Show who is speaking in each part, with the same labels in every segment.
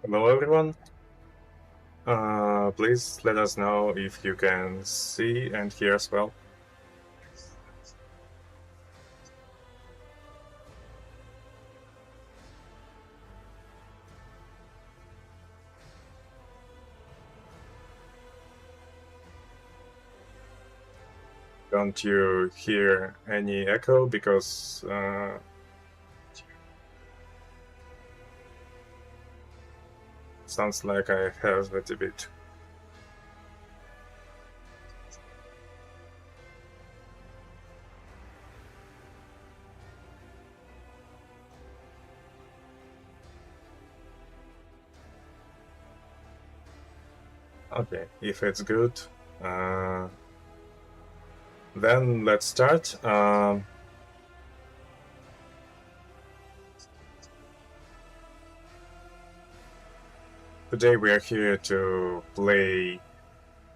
Speaker 1: Hello everyone. Please let us know if you can see and hear as well. Don't you hear any echo? Because sounds like I have it a bit. Okay, if it's good, then let's start. Today we are here to play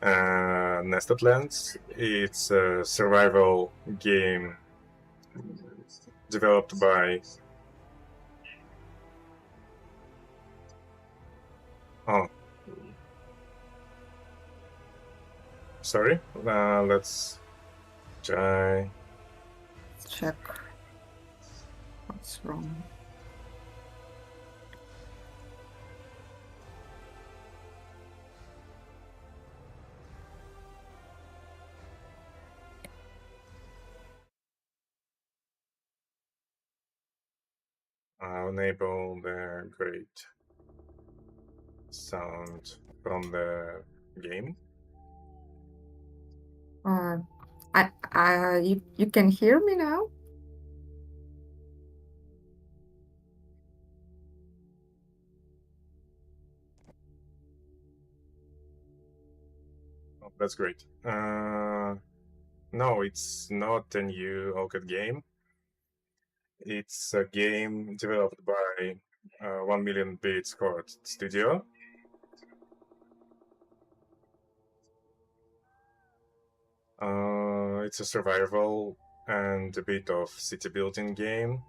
Speaker 1: Nathillien. It's a survival game developed by... Oh, sorry. Let's try.
Speaker 2: Check what's wrong.
Speaker 1: Enable the great sound from the game.
Speaker 2: You can hear me now?
Speaker 1: Oh, that's great. No, it's not a new Orchid game. It's a game developed by 1 Million Bits Code Studio. It's a survival and a bit of city building game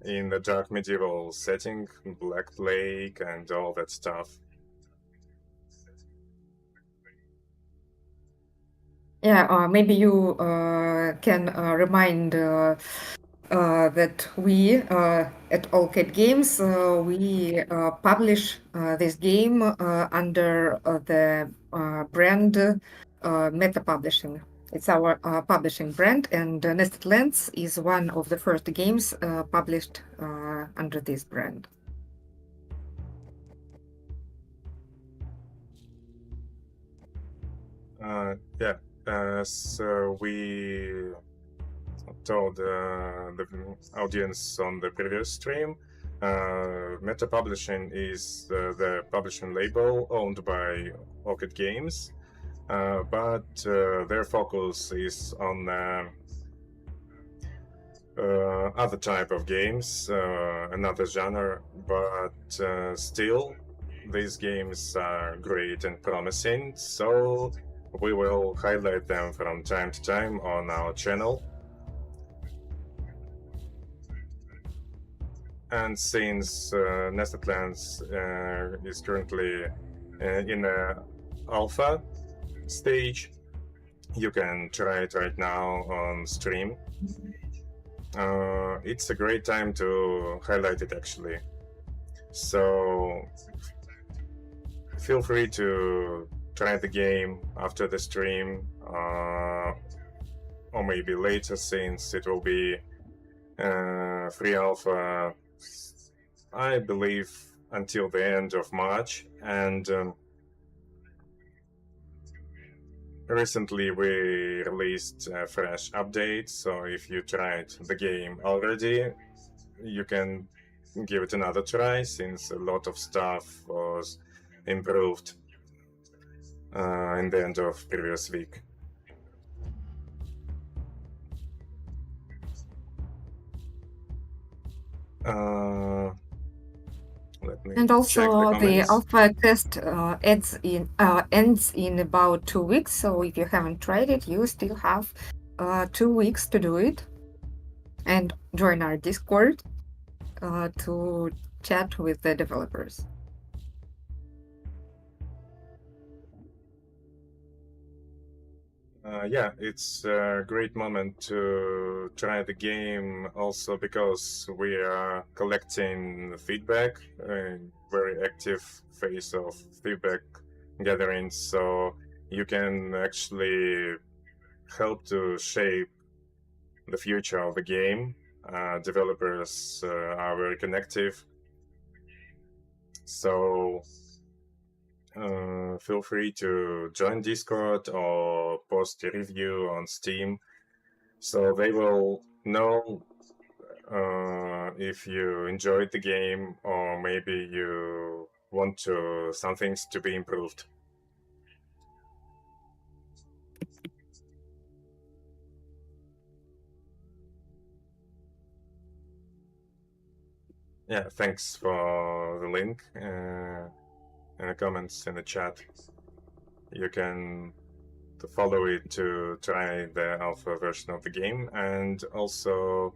Speaker 1: in the dark medieval setting, Black Plague and all that stuff.
Speaker 2: Yeah, maybe you can remind that we at All Cat Games we publish this game under the brand Meta Publishing. It's our publishing brand, and Nested Lands is one of the first games published under this brand.
Speaker 1: Yeah, so we told the audience on the previous stream, Meta Publishing is the publishing label owned by Orchid Games, but their focus is on other type of games, another genre, but still these games are great and promising, so we will highlight them from time to time on our channel. And since Nested Lands is currently in the alpha stage, you can try it right now on stream. It's a great time to highlight it actually. So feel free to try the game after the stream, or maybe later, since it will be free alpha, I believe, until the end of March. And recently we released a fresh update, so if you tried the game already, you can give it another try, since a lot of stuff was improved in the end of previous week. Let me
Speaker 2: And
Speaker 1: check the
Speaker 2: also, the
Speaker 1: comments.
Speaker 2: alpha test ends in about 2 weeks. So if you haven't tried it, you still have 2 weeks to do it. And join our Discord to chat with the developers.
Speaker 1: Yeah, it's a great moment to try the game also because we are collecting feedback, a very active phase of feedback gatherings. So you can actually help to shape the future of the game. Developers are very connective. So feel free to join Discord or post a review on Steam so they will know if you enjoyed the game or maybe you want to some things to be improved. Yeah, thanks for the link and the comments in the chat. You can follow it to try the alpha version of the game, and also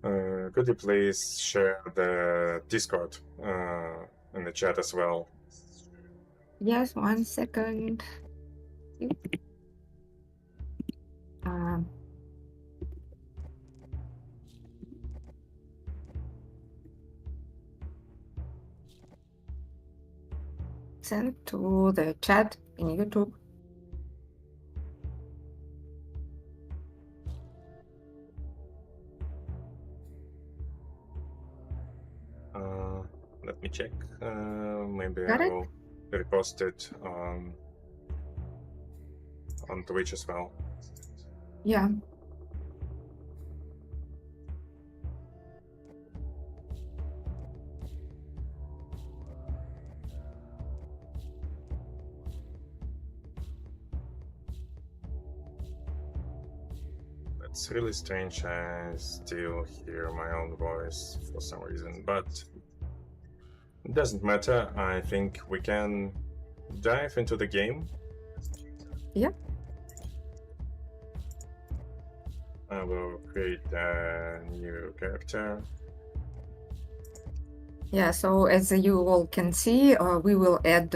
Speaker 1: could you please share the Discord in the chat as well?
Speaker 2: Yes, 1 second. Um, Send to the chat in YouTube.
Speaker 1: Let me check. Maybe
Speaker 2: Got
Speaker 1: I
Speaker 2: it?
Speaker 1: will repost it on Twitch as well.
Speaker 2: Yeah.
Speaker 1: It's really strange. I still hear my own voice for some reason, but it doesn't matter. I think we can dive into the game.
Speaker 2: Yeah.
Speaker 1: I will create a new character.
Speaker 2: Yeah, so as you all can see, we will add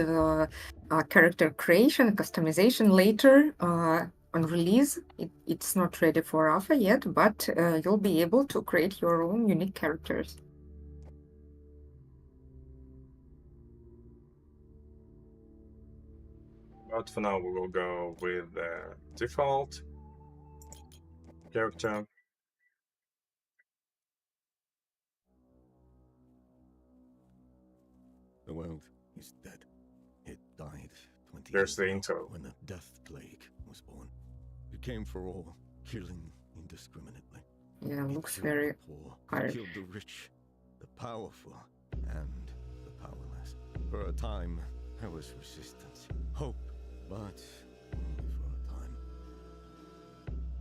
Speaker 2: character creation, customization later on release. It's not ready for alpha yet, but you'll be able to create your own unique characters.
Speaker 1: But for now, we will go with the default character.
Speaker 3: The world is dead. It died 20
Speaker 1: There's
Speaker 3: years
Speaker 1: the
Speaker 3: ago
Speaker 1: intro.
Speaker 3: when the death plague was born. It came for all, killing indiscriminately.
Speaker 2: Yeah,
Speaker 3: It
Speaker 2: looks
Speaker 3: killed
Speaker 2: very
Speaker 3: the poor,
Speaker 2: harsh.
Speaker 3: killed the rich, the powerful, and the powerless. For a time, there was resistance, hope, but only for a time.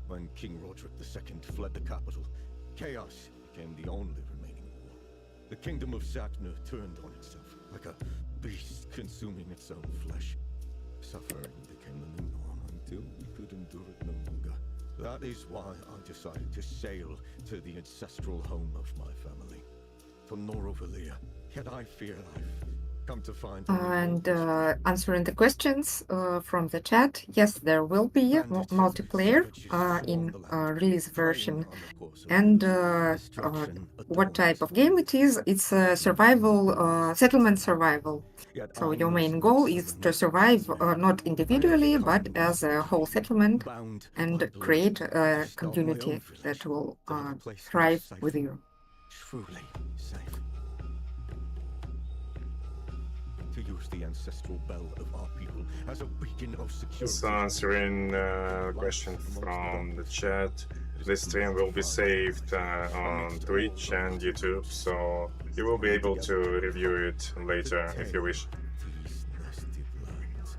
Speaker 3: When King Roderick II fled the capital, chaos became the only remaining war. The kingdom of Sakna turned on itself, like a beast consuming its own flesh. Suffering became the new norm until we could endure it no longer. That is why I decided to sail to the ancestral home of my family, to Norovalia. Yet I fear I've come to find
Speaker 2: And answering the questions from the chat, yes, there will be multiplayer in release version. And what type of game it is? It's a survival, settlement survival. So your main goal is to survive not individually, but as a whole settlement and create a community that will thrive with you.
Speaker 3: Truly safe. To use the ancestral bell of our people as a beacon of security.
Speaker 1: So answering a question from the chat. This stream will be saved on Twitch and YouTube, so you will be able to review it later if you wish.
Speaker 3: These nested lands.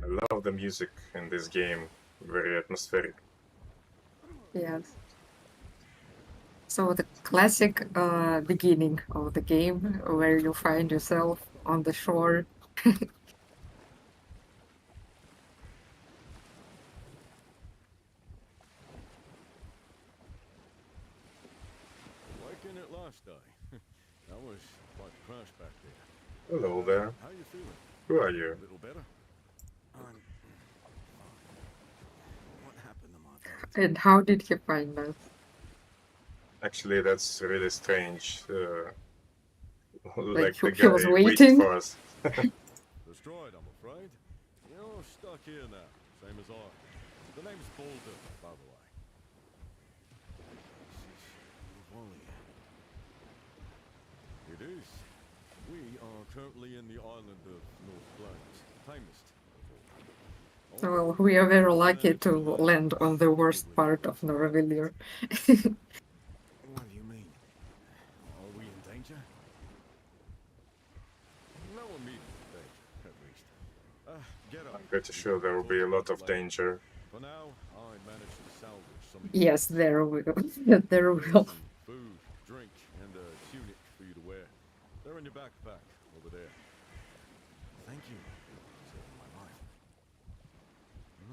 Speaker 1: I love the music in this game, very atmospheric.
Speaker 2: Yes. So the classic beginning of the game where you find yourself on the shore.
Speaker 3: last day. That was quite the crash back there.
Speaker 1: Hello there.
Speaker 3: How you feeling?
Speaker 1: Who are you?
Speaker 3: A little better? I'm fine. What happened to my boat?
Speaker 2: And how did he find us?
Speaker 1: Actually, that's really strange.
Speaker 2: Like
Speaker 1: Like the
Speaker 2: he was
Speaker 1: guy waited
Speaker 2: waiting?
Speaker 1: for us.
Speaker 3: Destroyed, I'm afraid. You're stuck here now, same as I. The name's Boulder, by the way. This is Nathillien. It is. We are currently in the island of North Plains, tamest of all.
Speaker 2: Well, we are very lucky to land on the worst part of Nathillien.
Speaker 3: What do you mean? Are we in danger? No immediate danger, at least. Get up.
Speaker 1: I'm pretty sure there will be a lot of danger.
Speaker 3: For now, I managed to salvage some.
Speaker 2: Yes, there will. There will.
Speaker 3: Some food, drink, and a tunic for you to wear. They're in your backpack over there. Thank you for saving my life.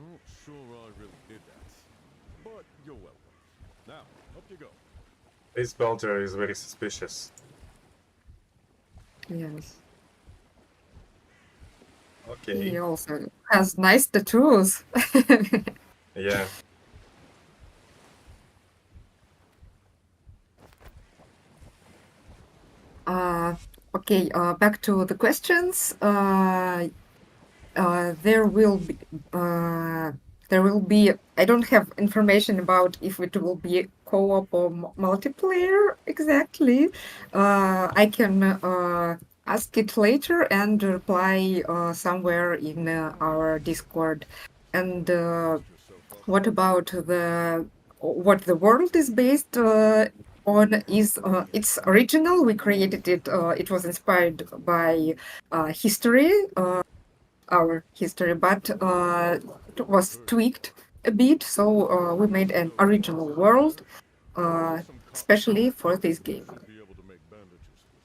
Speaker 3: Not sure I really did that, but you're welcome. Now, up you go.
Speaker 1: This Belter is very suspicious.
Speaker 2: Yes.
Speaker 1: Okay.
Speaker 2: He also has nice tattoos.
Speaker 1: Yeah.
Speaker 2: Okay, back to the questions. There will be, I don't have information about if it will be co-op or multiplayer exactly. I can ask it later and reply somewhere in our Discord. And what about what the world is based on is it's original. We created it. It was inspired by history, our history, but it was tweaked a bit. So we made an original world, especially for this game.
Speaker 3: Be able to make bandages with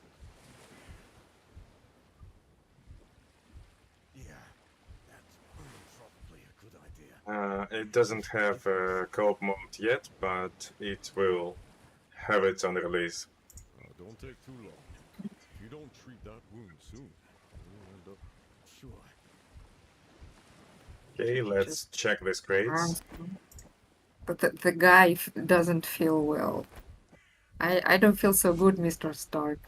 Speaker 3: it. Yeah, that's probably a good idea.
Speaker 1: It doesn't have a co-op mode yet, but it will have it on release.
Speaker 3: Don't take too long. If you don't treat that wound soon, you'll end up sure.
Speaker 1: Okay, let's check these crates.
Speaker 2: But the guy doesn't feel well. I don't feel so good, Mr. Stark.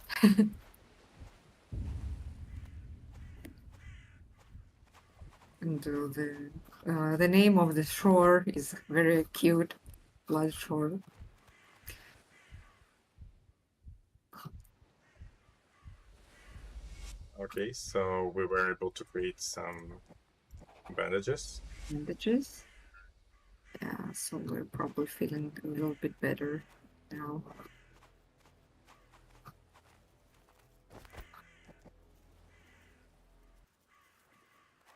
Speaker 2: And the name of the shore is very cute, Blood Shore.
Speaker 1: Okay, so we were able to create some bandages.
Speaker 2: Bandages. Yeah, so we're probably feeling a little bit better now.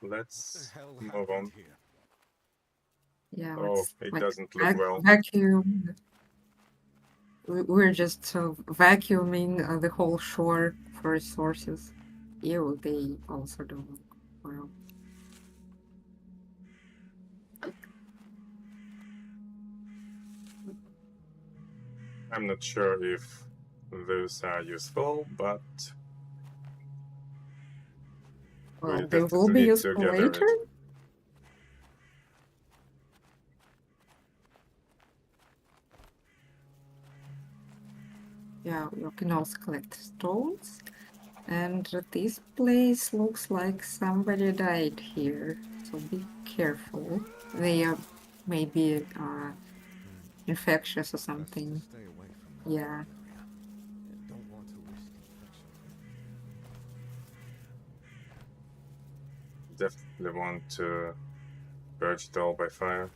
Speaker 1: Let's
Speaker 3: Hell
Speaker 1: move on.
Speaker 3: happened here?
Speaker 2: Yeah,
Speaker 1: Oh,
Speaker 2: it's
Speaker 1: it
Speaker 2: like
Speaker 1: doesn't look well.
Speaker 2: vacuum. We're just vacuuming the whole shore for resources. Ew, they also don't look well.
Speaker 1: I'm not sure if those are useful, but we
Speaker 2: Well, they will
Speaker 1: definitely
Speaker 2: be
Speaker 1: need to
Speaker 2: useful
Speaker 1: gather
Speaker 2: later.
Speaker 1: it.
Speaker 2: Yeah, you can also collect stones. And this place looks like somebody died here, so be careful. They are maybe infectious or
Speaker 3: Best to
Speaker 2: something.
Speaker 3: stay away from
Speaker 2: Yeah.
Speaker 3: that area. Don't want to risk infection.
Speaker 1: Definitely want to purge it all by fire.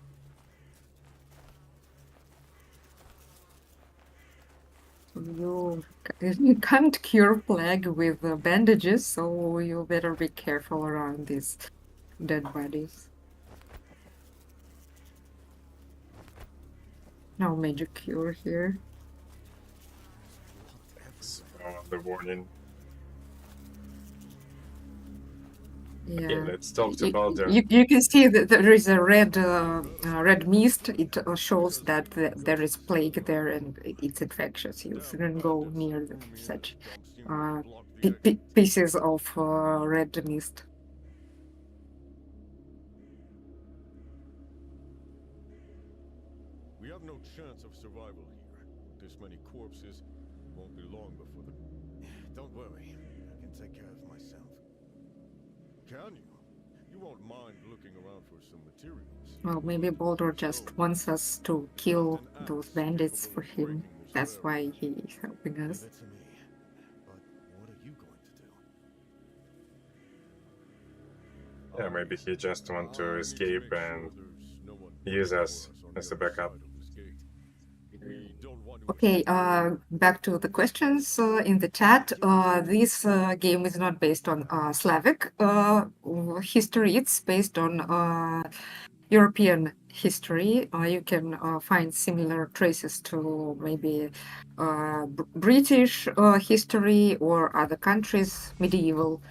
Speaker 2: You can't cure plague with bandages, so you better be careful around these dead bodies. No magic cure here.
Speaker 1: The warning. Okay,
Speaker 2: Yeah.
Speaker 1: let's talk to
Speaker 2: You,
Speaker 1: Balder.
Speaker 2: you can see that there is a red mist. It shows that there is plague there and it's infectious. You shouldn't go near such pieces of red mist.
Speaker 3: We have no chance of survival here. With this many corpses, it won't be long before the... Don't worry, I can take care of myself. Can you? You won't mind looking around for some materials.
Speaker 2: Well, maybe Baldur just wants us to kill those bandits for him. That's why he is helping us.
Speaker 3: Give it to me. But what are you going to do?
Speaker 1: Yeah, maybe he just want to escape and use us as a backup.
Speaker 2: Okay, back to the questions in the chat. This game is not based on Slavic history, it's based on European history. You can find similar traces to maybe British history or other countries, medieval.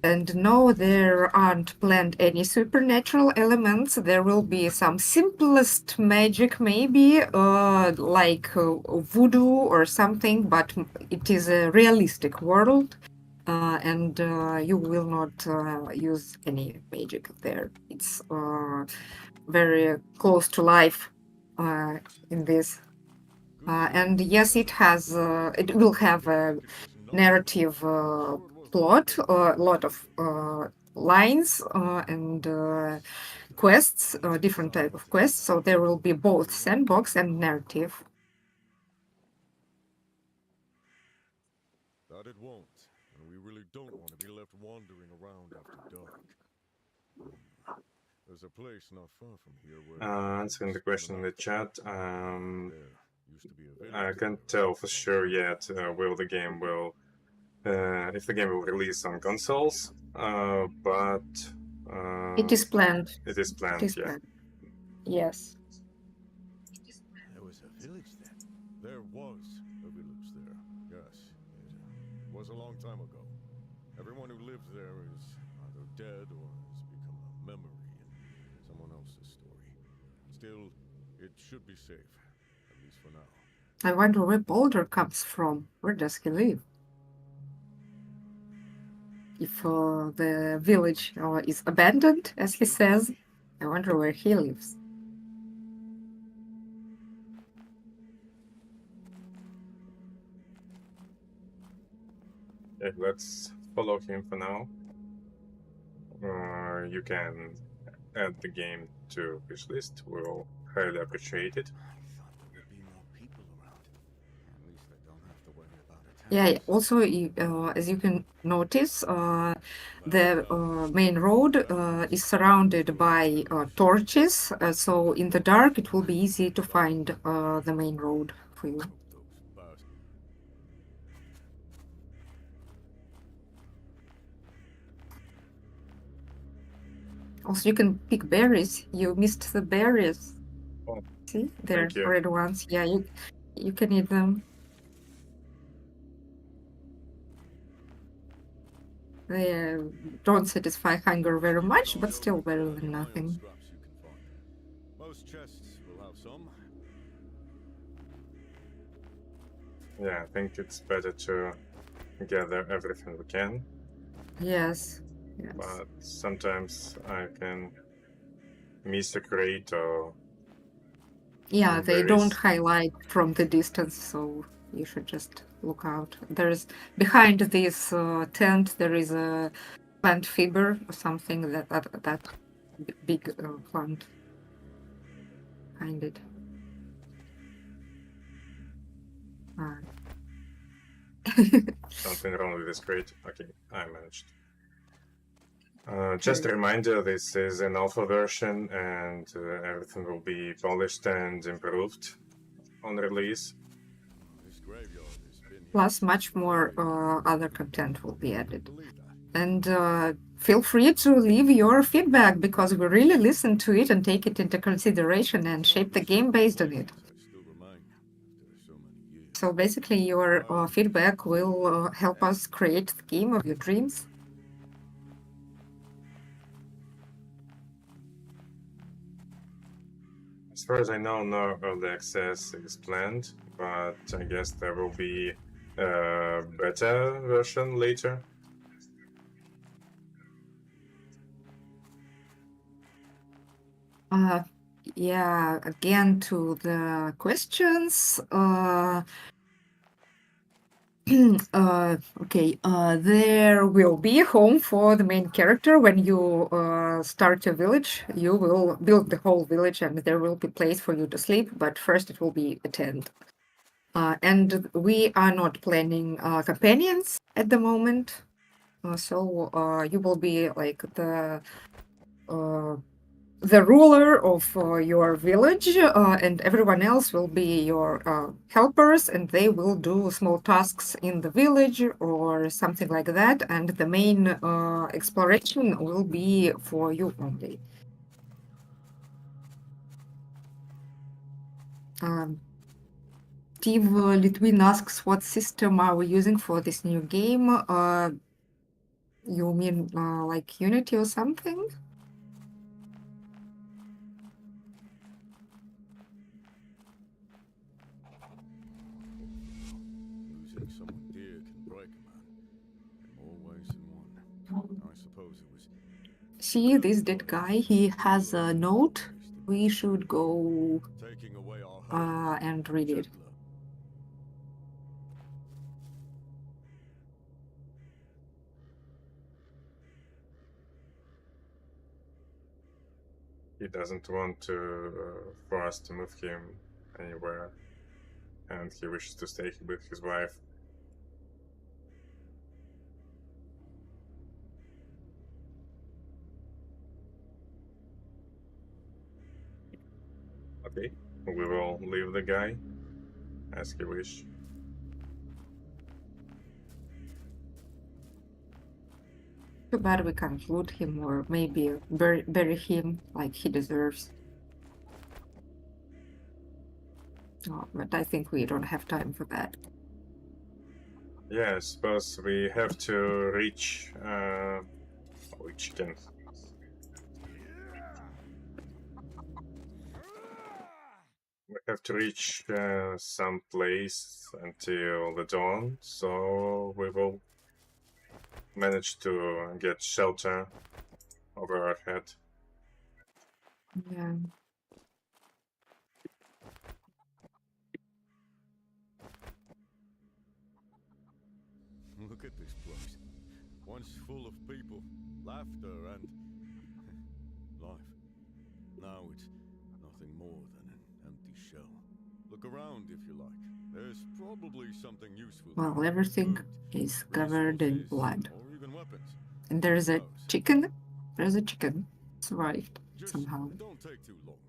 Speaker 2: And no, there aren't planned any supernatural elements. There will be some simplest magic, maybe, like voodoo or something, but it is a realistic world, and you will not use any magic there. It's very close to life in this. And yes, it will have a narrative plot, a lot of lines and quests, different type of quests. So there will be both sandbox and narrative.
Speaker 3: That it won't, and we really don't want to be left wandering around after dark. There's a place not far from here where...
Speaker 1: Answering the question in the chat,
Speaker 3: There used to be a village
Speaker 1: I can't tell for sure yet if the game will release on consoles, but
Speaker 2: It is planned.
Speaker 1: it is planned,
Speaker 2: It is
Speaker 1: yeah.
Speaker 2: planned. Yes.
Speaker 3: There was a village there. There was a village there. Yes, it was a long time ago. Everyone who lives there is either dead or has become a memory in someone else's story. Still, it should be safe, at least for now.
Speaker 2: I wonder where Baldur comes from. Where does he live? If the village is abandoned, as he says, I wonder where he lives.
Speaker 1: Yeah, let's follow him for now. You can add the game to wish list. We'll highly appreciate it.
Speaker 3: I thought there would be more people around. At least I don't have to worry about attacks.
Speaker 2: Yeah, also, as you can notice, the main road is surrounded by torches, so in the dark it will be easy to find the main road for you.
Speaker 3: Those bastards.
Speaker 2: Also, you can pick berries. You missed the berries.
Speaker 1: Oh,
Speaker 2: See, they're
Speaker 1: thank you.
Speaker 2: red ones. Yeah, you can eat them. They don't satisfy hunger very much, but still better than nothing.
Speaker 3: Scraps you can find. Most chests will have some.
Speaker 1: Yeah, I think it's better to gather everything we can,
Speaker 2: Yes, yes.
Speaker 1: but sometimes I can miss a crate or
Speaker 2: Yeah, they
Speaker 1: berries.
Speaker 2: don't highlight from the distance, so you should just look out. There's behind this tent there is a plant fiber or something that big plant behind it.
Speaker 1: Something wrong with this crate. Okay, I managed. Just a reminder, this is an alpha version and everything will be polished and improved on release.
Speaker 3: This graveyard has been here.
Speaker 2: Plus, much more other content will be added.
Speaker 3: Believe that.
Speaker 2: And feel free to leave your feedback because we really listen to it and take it into consideration and shape the game based on it.
Speaker 3: I still remain after so many years.
Speaker 2: So basically, your feedback will help us create the game of your dreams.
Speaker 1: As far as I know, no early access is planned, but I guess there will be a beta version later.
Speaker 2: Yeah, again to the questions. Okay, there will be a home for the main character. When you start your village, you will build the whole village and there will be place for you to sleep, but first it will be a tent. And we are not planning companions at the moment. So you will be like the ruler of your village, and everyone else will be your helpers, and they will do small tasks in the village or something like that. And the main exploration will be for you only. Steve Litwin asks, what system are we using for this new game? You mean like Unity or something?
Speaker 3: Losing someone dear can break a man, in more ways than one. I suppose it was.
Speaker 2: See, this dead guy, he has a note. We should go
Speaker 3: Taking away our homes,
Speaker 2: and read it.
Speaker 3: gentler.
Speaker 1: He doesn't want for us to move him anywhere, and he wishes to stay with his wife. Okay, we will leave the guy as he wish.
Speaker 2: Too bad we can't loot him or maybe bury him like he deserves. Oh, but I think we don't have time for that.
Speaker 1: Yeah, I suppose we have to reach chicken. We have to reach some place until the dawn, so we will manage to get shelter over our head.
Speaker 2: Yeah.
Speaker 3: Look at this place. Once full of people, laughter, and life. Now it's nothing more than an empty shell. Look around if you like. There's probably something useful.
Speaker 2: Well, everything
Speaker 3: Food,
Speaker 2: is covered in
Speaker 3: resources,
Speaker 2: blood.
Speaker 3: or even weapons.
Speaker 2: And there's
Speaker 3: Who
Speaker 2: a
Speaker 3: knows?
Speaker 2: chicken. There's a chicken. Survived
Speaker 3: Just
Speaker 2: somehow.
Speaker 3: don't take too long.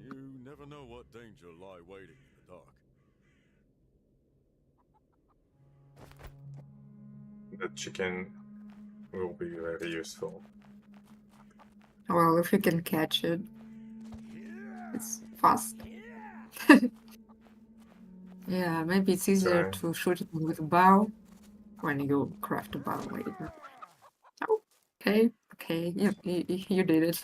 Speaker 3: You never know what danger lie waiting in the dark.
Speaker 1: The chicken will be very useful.
Speaker 2: Well, if you can catch it, it's fast. Yeah, maybe it's easier
Speaker 1: Sorry.
Speaker 2: to shoot it with a bow when you craft a bow later. Oh, okay, you did it.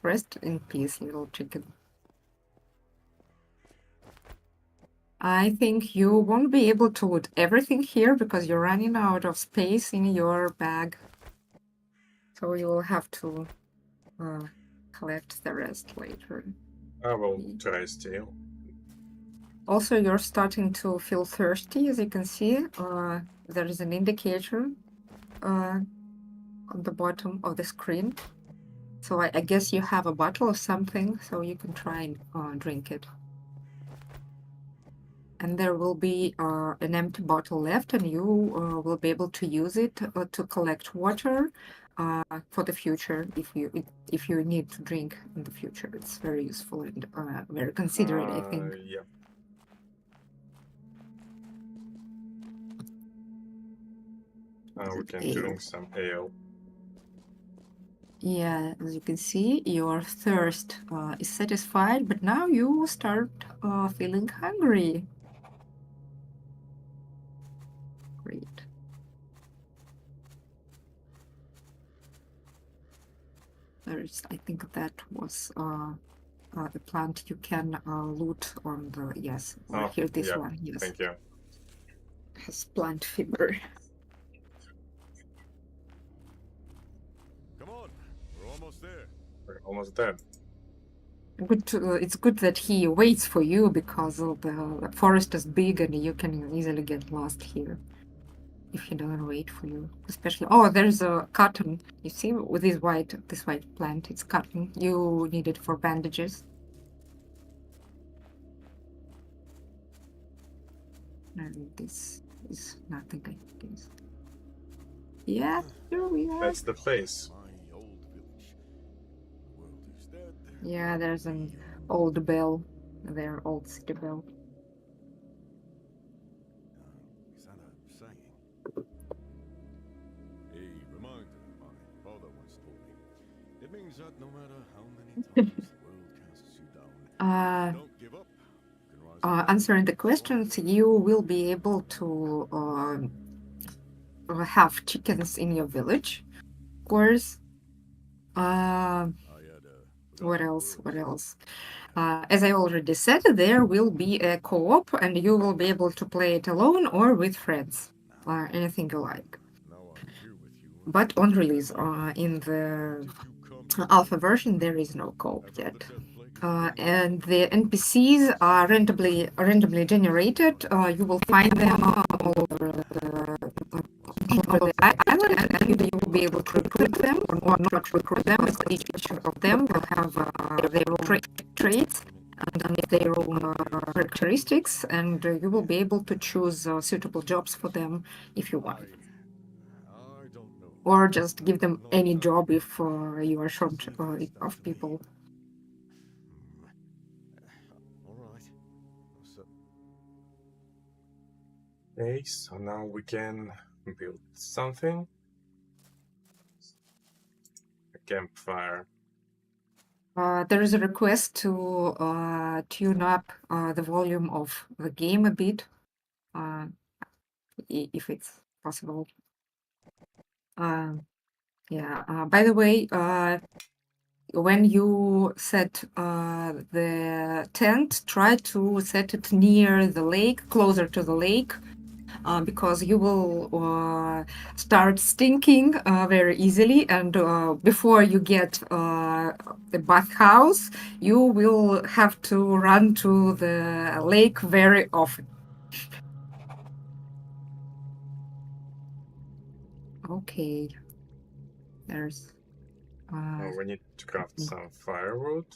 Speaker 2: Rest in peace, little chicken. I think you won't be able to loot everything here because you're running out of space in your bag. So you will have to collect the rest later.
Speaker 1: I will try steal.
Speaker 2: Also, you're starting to feel thirsty, as you can see. There is an indicator on the bottom of the screen. So I guess you have a bottle of something, so you can try and drink it. And there will be an empty bottle left, and you will be able to use it to collect water for the future if you need to drink in the future. It's very useful and very considerate, I think.
Speaker 1: Yeah. We can
Speaker 2: Ale.
Speaker 1: drink some ale.
Speaker 2: Yeah, as you can see, your thirst is satisfied, but now you start feeling hungry. Great. I think that was the plant you can loot on the, yes, or here this
Speaker 1: yeah,
Speaker 2: one, yes,
Speaker 1: thank you.
Speaker 2: has plant fiber.
Speaker 3: Come on, we're almost there.
Speaker 1: We're almost dead.
Speaker 2: It's good that he waits for you because the forest is big and you can easily get lost here if he doesn't wait for you. Especially, oh, there's a cotton. You see, with this white plant, it's cotton. You need it for bandages. And this is nothing, I guess. Yeah, here we are.
Speaker 1: That's the place.
Speaker 3: My old village. The world is dead.
Speaker 2: Yeah, there's an old bell. Their old city bell.
Speaker 3: Is that a saying? A reminder my father once told me. It means that no matter how many times the world casts you down, don't give up. You can rise again.
Speaker 2: Answering the questions, you will be able to have chickens in your village, of course. What else? What else? As I already said, there will be a co-op, and you will be able to play it alone or with friends, anything you like.
Speaker 3: Now I'm here with you.
Speaker 2: But on release, in the alpha version, there is no co-op yet. And the NPCs are randomly generated. You will find them all over the island, and you will be able to recruit them or not recruit them. Each of them will have their own traits and their own characteristics, and you will be able to choose suitable jobs for them if you want.
Speaker 3: I don't know.
Speaker 2: Or just give them any job if you are short of people.
Speaker 3: All right. So,
Speaker 1: Okay, so now we can build something. A campfire.
Speaker 2: There is a request to tune up the volume of the game a bit, if it's possible. Yeah. By the way, when you set the tent, try to set it near the lake, closer to the lake, because you will start stinking very easily, and before you get the bathhouse, you will have to run to the lake very often. Okay. There's
Speaker 1: We need to craft some firewood.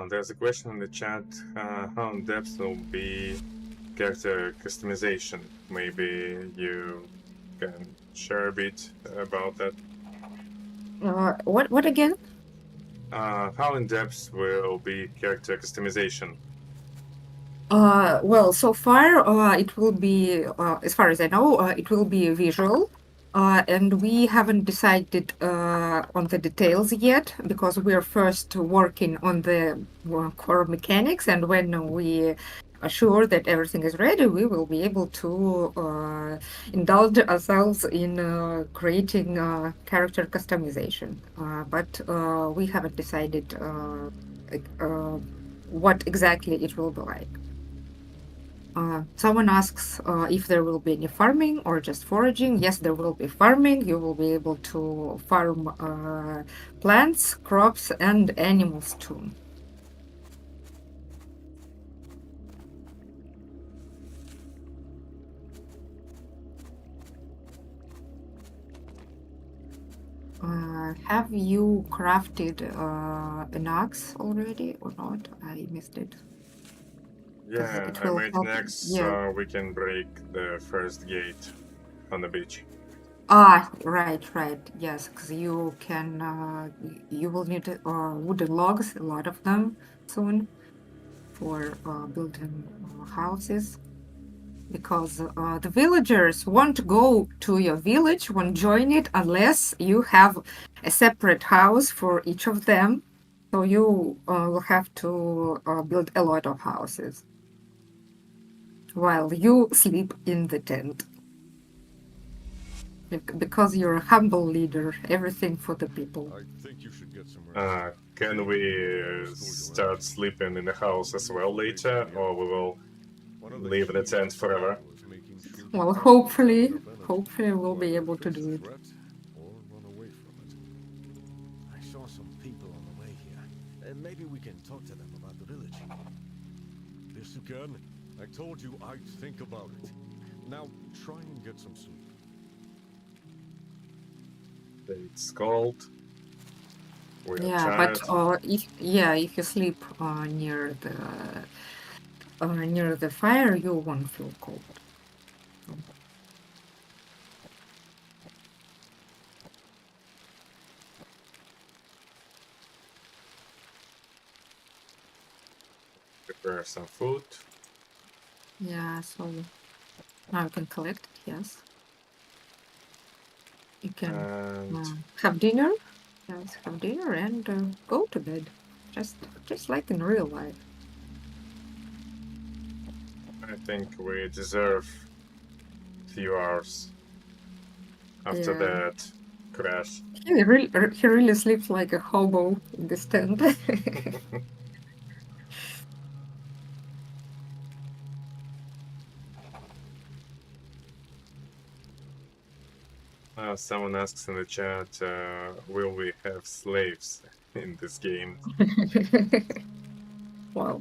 Speaker 1: There's a question in the chat, how in depth will be character customization? Maybe you can share a bit about that.
Speaker 2: what again?
Speaker 1: How in depth will be character customization?
Speaker 2: Well, so far it will be, as far as I know, it will be visual. And we haven't decided on the details yet because we are first working on the core mechanics, and when we are sure that everything is ready, we will be able to indulge ourselves in creating character customization. But we haven't decided what exactly it will be like. Someone asks if there will be any farming or just foraging. Yes, there will be farming. You will be able to farm plants, crops, and animals too. Have you crafted an axe already or not? I missed it.
Speaker 1: Yeah,
Speaker 2: it
Speaker 1: I
Speaker 2: will
Speaker 1: made
Speaker 2: help.
Speaker 1: next,
Speaker 2: Yeah.
Speaker 1: so we can break the first gate on the beach.
Speaker 2: Right. Yes, because you can. You will need wooden logs, a lot of them soon, for building houses. Because the villagers won't go to your village, won't join it unless you have a separate house for each of them. So you will have to build a lot of houses. while you sleep in the tent. Because you're a humble leader, everything for the people.
Speaker 3: I think you should get some rest.
Speaker 1: Can we start sleeping in the house as well later, or we will leave the tent forever?
Speaker 2: Well, hopefully we'll be able to do it.
Speaker 3: Or run away from it. I saw some people on the way here, and maybe we can talk to them about the village. This again? I told you I'd think about it. Now try and get some sleep.
Speaker 1: It's cold. We are
Speaker 2: Yeah,
Speaker 1: tired.
Speaker 2: but if you sleep near the fire, you won't feel cold.
Speaker 1: Prepare some food.
Speaker 2: Yeah, so now you can collect it, yes. You can
Speaker 1: And
Speaker 2: have dinner. Yes, have dinner and go to bed. Just like in real life.
Speaker 1: I think we deserve few hours after
Speaker 2: Yeah.
Speaker 1: that crash.
Speaker 2: He really sleeps like a hobo in this tent.
Speaker 1: Someone asks in the chat, will we have slaves in this game?
Speaker 2: Well,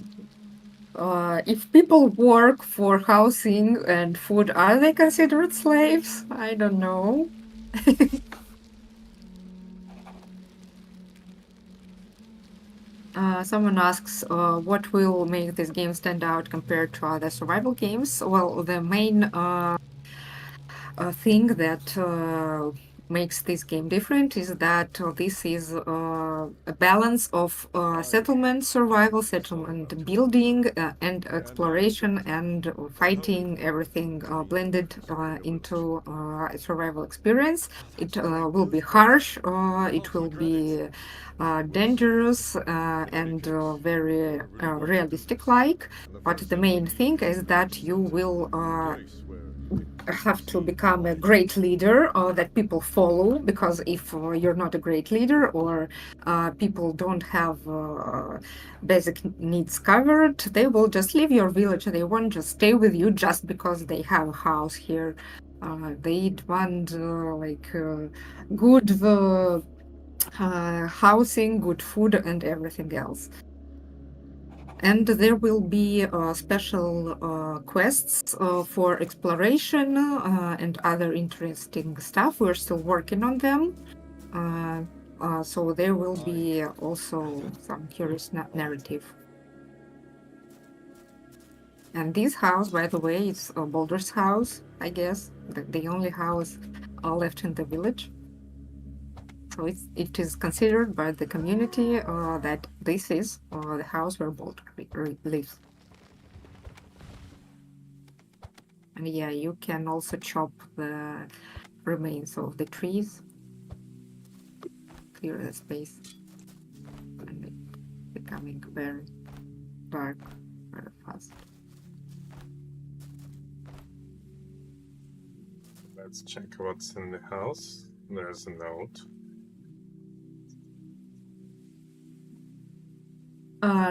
Speaker 2: if people work for housing and food, are they considered slaves? I don't know. Someone asks, what will make this game stand out compared to other survival games? Well, the main thing that makes this game different is that this is a balance of settlement survival, settlement building, and exploration and fighting, everything blended into a survival experience. It will be harsh, it will be dangerous and very realistic-like, but the main thing is that you will have to become a great leader that people follow, because if you're not a great leader or people don't have basic needs covered, they will just leave your village. They won't just stay with you just because they have a house here. They want good housing, good food, and everything else. And there will be special quests for exploration and other interesting stuff. We're still working on them. So there will be also some curious narrative. And this house, by the way, is Boulder's house, I guess. The only house left in the village. So it is considered by the community that this is the house where Boulder lives. And yeah, you can also chop the remains of the trees, clear the space, and it's becoming very dark very fast.
Speaker 1: Let's check what's in the house. There's a note.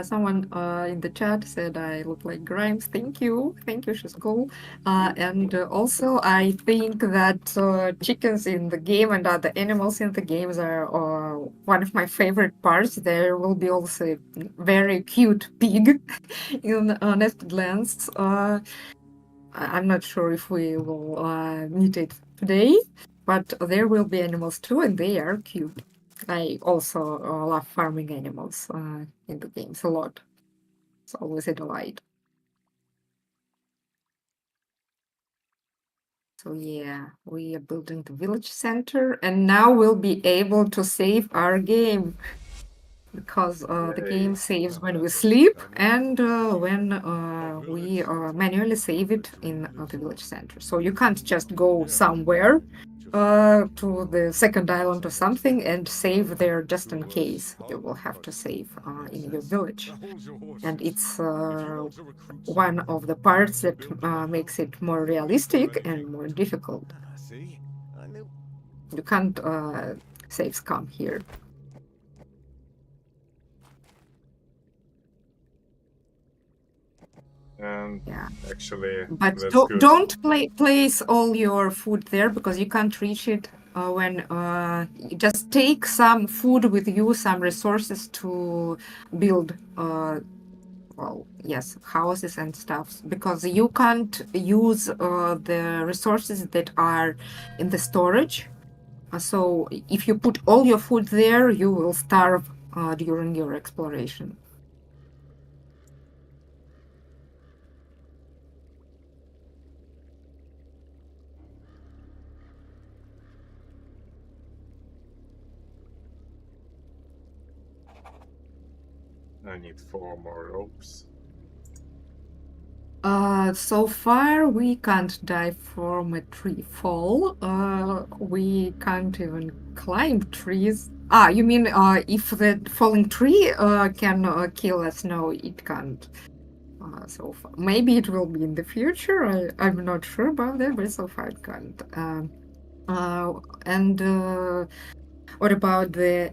Speaker 2: Someone in the chat said I look like Grimes. Thank you, she's cool. And also I think that chickens in the game and other animals in the games are one of my favorite parts. There will be also a very cute pig in Nested Lands. I'm not sure if we will meet it today, but there will be animals too, and they are cute. I also love farming animals in the games a lot. It's always a delight. So yeah, we are building the village center, and now we'll be able to save our game, because the game saves when we sleep and when we manually save it in the village center. So you can't just go somewhere to the second island or something and save there just in case you will have to save in your village. And it's one of the parts that makes it more realistic and more difficult.
Speaker 3: See? I knew.
Speaker 2: You can't save scum here.
Speaker 1: And
Speaker 2: Yeah.
Speaker 1: actually,
Speaker 2: But
Speaker 1: that's
Speaker 2: don't,
Speaker 1: good.
Speaker 2: don't place all your food there because you can't reach it when you just take some food with you, some resources to build well, yes, houses and stuff, because you can't use the resources that are in the storage. So if you put all your food there, you will starve during your exploration.
Speaker 1: I need 4 more ropes.
Speaker 2: So far we can't die from a tree fall. We can't even climb trees. You mean if the falling tree can kill us? No, it can't. So far, maybe it will be in the future. I'm not sure about that, but so far it can't. And what about the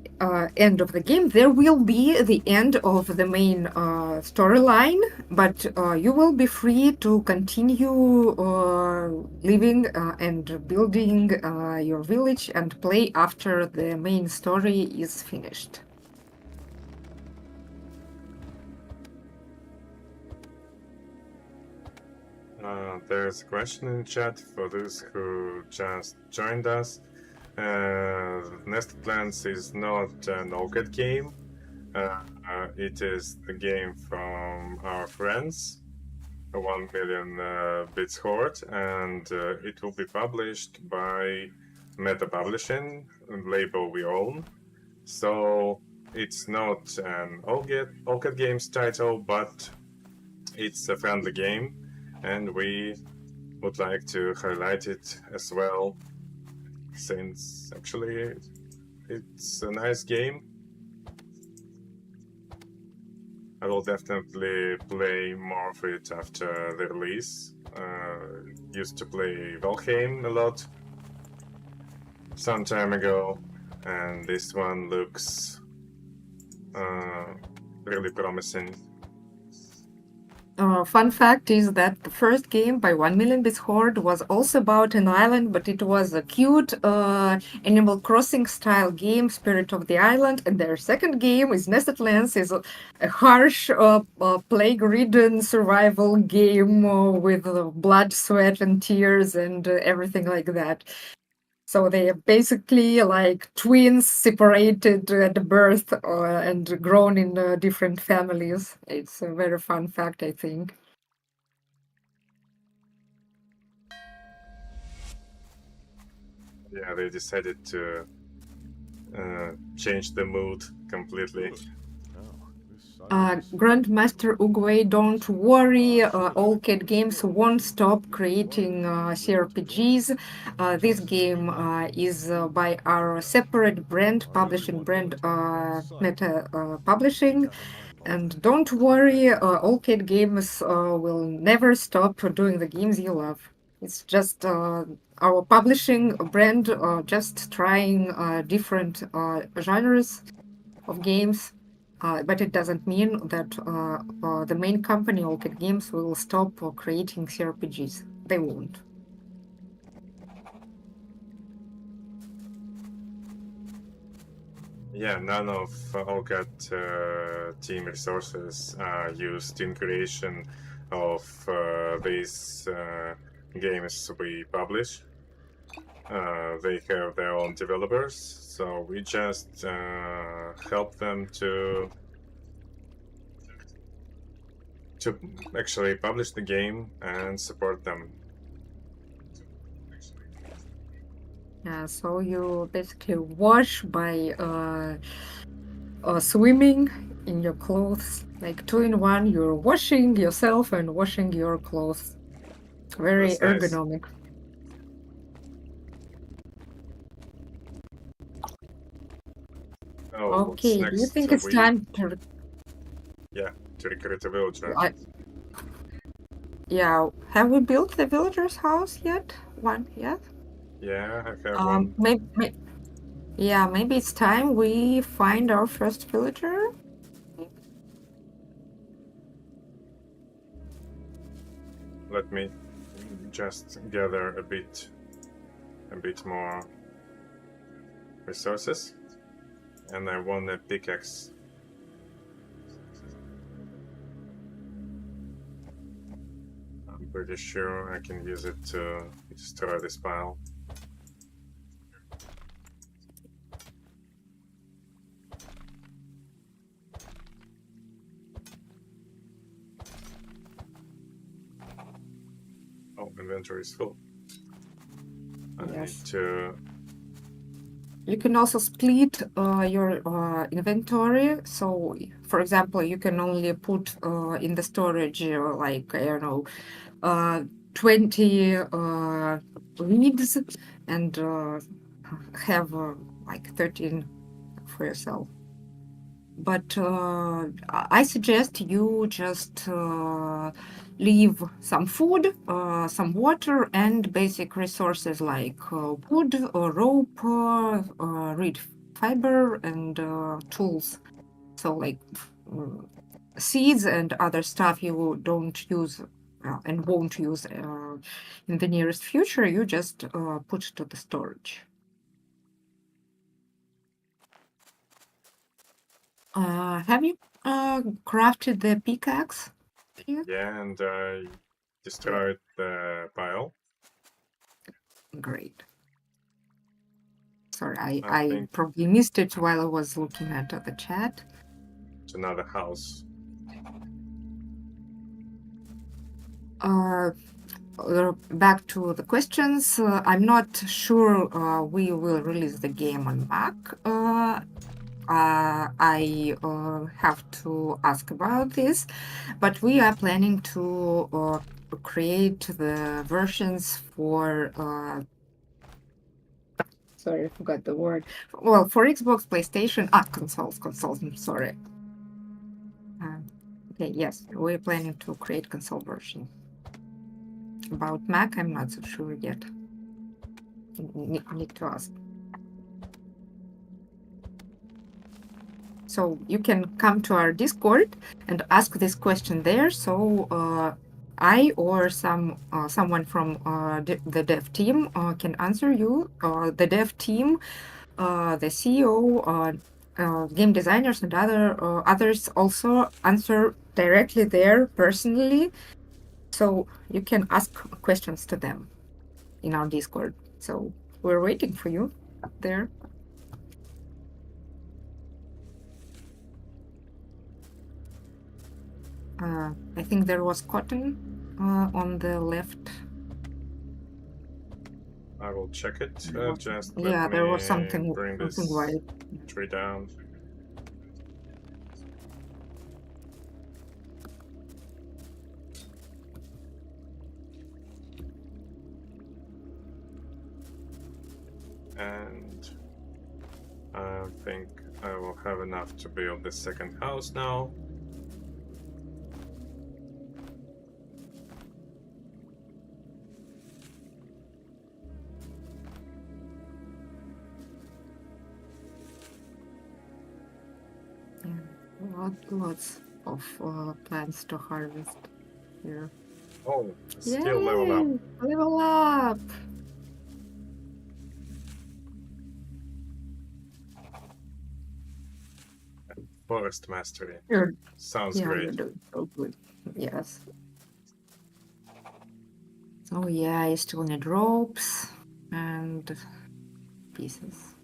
Speaker 2: end of the game? There will be the end of the main storyline, but you will be free to continue living and building your village and play after the main story is finished.
Speaker 1: There's a question in chat for those who just joined us. Nested Lands is not an OCAD game. It is the game from our friends, 1 Million Bits Horde, and it will be published by Meta Publishing, a label we own. So it's not an OCAD Games title, but it's a friendly game, and we would like to highlight it as well, since actually it's a nice game. I will definitely play more of it after the release. Used to play Valheim a lot some time ago, and this one looks really promising.
Speaker 2: Fun fact is that the first game by 1 Million Bits Horde was also about an island, but it was a cute Animal Crossing style game, Spirit of the Island. And their second game is Nested Lands, is a harsh, plague-ridden survival game with blood, sweat, and tears and everything like that. So they are basically like twins separated at birth and grown in different families. It's a very fun fact, I think.
Speaker 1: Yeah, they decided to change the mood completely.
Speaker 2: Grandmaster Uguay, don't worry, all cat games won't stop creating CRPGs. This game is by our separate brand, publishing brand, Meta Publishing. And don't worry, all cat games will never stop doing the games you love. It's just our publishing brand just trying different genres of games. But it doesn't mean that the main company, Orchid Games, will stop creating CRPGs. They won't.
Speaker 1: Yeah, none of OCAD team resources are used in creation of these games we publish. They have their own developers, so we just help them to actually publish the game and support them.
Speaker 2: Yeah, so you basically wash by swimming in your clothes, like 2-in-1. You're washing yourself and washing your clothes. Very
Speaker 1: That's nice.
Speaker 2: ergonomic.
Speaker 1: Oh, what's
Speaker 2: Okay, do you
Speaker 1: next?
Speaker 2: think it's time to?
Speaker 1: To recruit a villager.
Speaker 2: Yeah, have we built the villager's house yet? One, yeah.
Speaker 1: Yeah, I have one.
Speaker 2: Maybe it's time we find our first villager.
Speaker 1: Let me just gather a bit more resources, and I want a pickaxe. I'm pretty sure I can use it to destroy this pile. Oh, inventory is full. I
Speaker 2: Yes.
Speaker 1: need to.
Speaker 2: You can also split your inventory. So, for example, you can only put in the storage like, I don't know, 20 leads and have like 13 for yourself. But I suggest you just leave some food, some water, and basic resources like wood, rope, reed fiber, and tools. So, like seeds and other stuff you don't use and won't use in the nearest future, you just put to the storage. Have you crafted the pickaxe?
Speaker 1: Yeah, and I destroyed the pile.
Speaker 2: Great. Sorry, I
Speaker 1: I think
Speaker 2: probably missed it while I was looking at the chat.
Speaker 1: it's another house.
Speaker 2: Back to the questions. I'm not sure we will release the game on Mac. I have to ask about this, but we are planning to create the versions for. Sorry, I forgot the word. Well, for Xbox, PlayStation, consoles. I'm sorry. Okay, yes, we're planning to create console version. About Mac, I'm not so sure yet. Need to ask. So you can come to our Discord and ask this question there. So I or someone from the dev team can answer you. The dev team, the CEO, game designers, and others also answer directly there personally. So you can ask questions to them in our Discord. So we're waiting for you there. I think there was cotton on the left.
Speaker 1: I will check it. Just
Speaker 2: Yeah,
Speaker 1: let
Speaker 2: there
Speaker 1: me
Speaker 2: was something
Speaker 1: bring this
Speaker 2: white.
Speaker 1: tree down. And I think I will have enough to build the second house now.
Speaker 2: Yeah, lots of plants to harvest here.
Speaker 1: Oh, still level up.
Speaker 2: Yay! Level up!
Speaker 1: Forest mastery.
Speaker 2: You're,
Speaker 1: Sounds
Speaker 2: yeah, you're
Speaker 1: great.
Speaker 2: doing so good. Yes. Oh yeah, I still need ropes and pieces.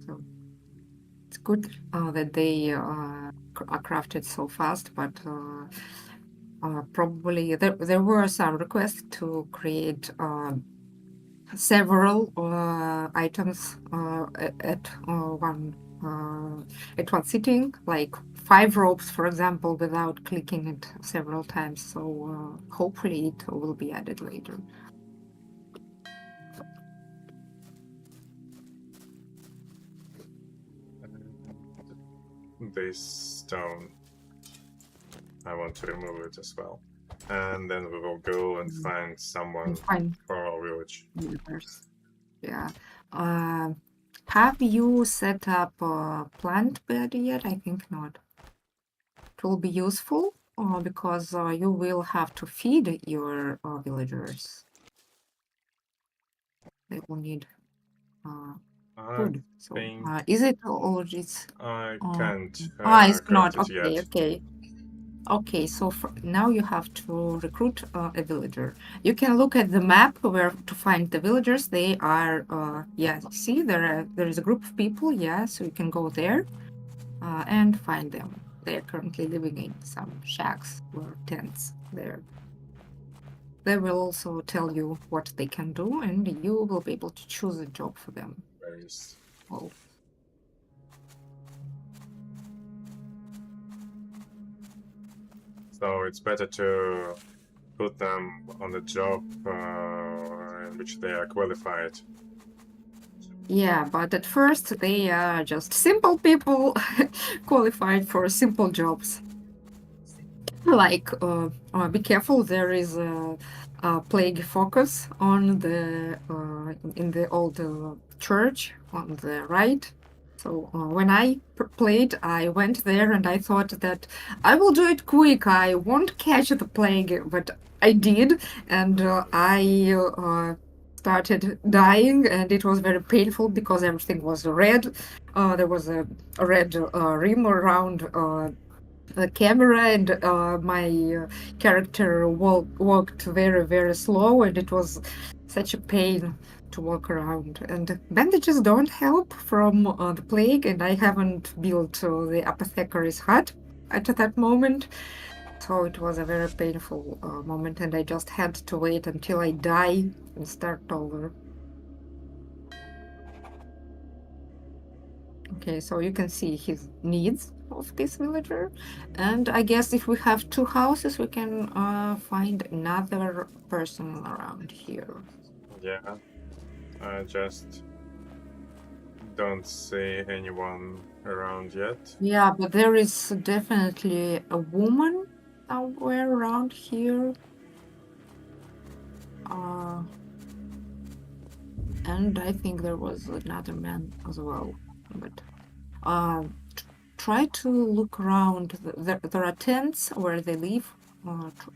Speaker 2: So it's good that they are crafted so fast, but probably there were some requests to create several items at one sitting, like 5 ropes, for example, without clicking it several times. So hopefully it will be added later.
Speaker 1: this stone. I want to remove it as well. And then we will go and find someone
Speaker 2: Fine.
Speaker 1: for our village.
Speaker 2: Universe. Yeah. Have you set up a plant bed yet? I think not. It will be useful because you will have to feed your villagers. They will need
Speaker 1: I
Speaker 2: food. So,
Speaker 1: think
Speaker 2: is it or it's?
Speaker 1: I can't
Speaker 2: It's
Speaker 1: craft
Speaker 2: not.
Speaker 1: it
Speaker 2: Okay,
Speaker 1: yet.
Speaker 2: okay. Okay, so now you have to recruit a villager. You can look at the map where to find the villagers. They are, yeah, see, there is a group of people, yeah, so you can go there and find them. They are currently living in some shacks or tents there. They will also tell you what they can do, and you will be able to choose a job for them.
Speaker 1: Where is
Speaker 2: Oh.
Speaker 1: So it's better to put them on a job in which they are qualified.
Speaker 2: Yeah, but at first they are just simple people qualified for simple jobs. Like, be careful, there is a plague focus on the in the old church on the right. So when I played, I went there and I thought that I will do it quick. I won't catch the plague, but I did, and I started dying, and it was very painful because everything was red. There was a red rim around the camera, and my character walked very, very slow, and it was such a pain to walk around. And bandages don't help from the plague, and I haven't built the apothecary's hut at that moment. So it was a very painful moment, and I just had to wait until I die and start over. Okay, so you can see his needs of this villager. And I guess if we have two houses, we can find another person around here.
Speaker 1: Yeah, I just don't see anyone around yet.
Speaker 2: Yeah, but there is definitely a woman somewhere around here. And I think there was another man as well. But try to look around. There are tents where they live.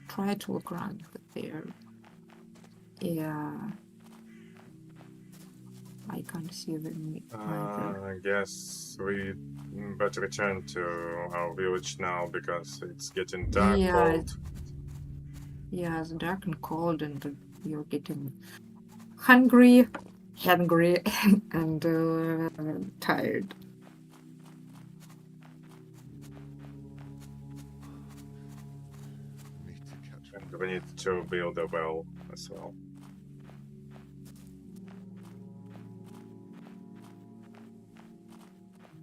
Speaker 2: Try to look around there. Yeah. I can't see them either.
Speaker 1: I guess we better return to our village now because it's getting dark,
Speaker 2: Yeah,
Speaker 1: cold.
Speaker 2: Yeah, it's dark and cold, and you're getting hungry, and tired.
Speaker 3: Need to catch up.
Speaker 1: And we need to build a well as well.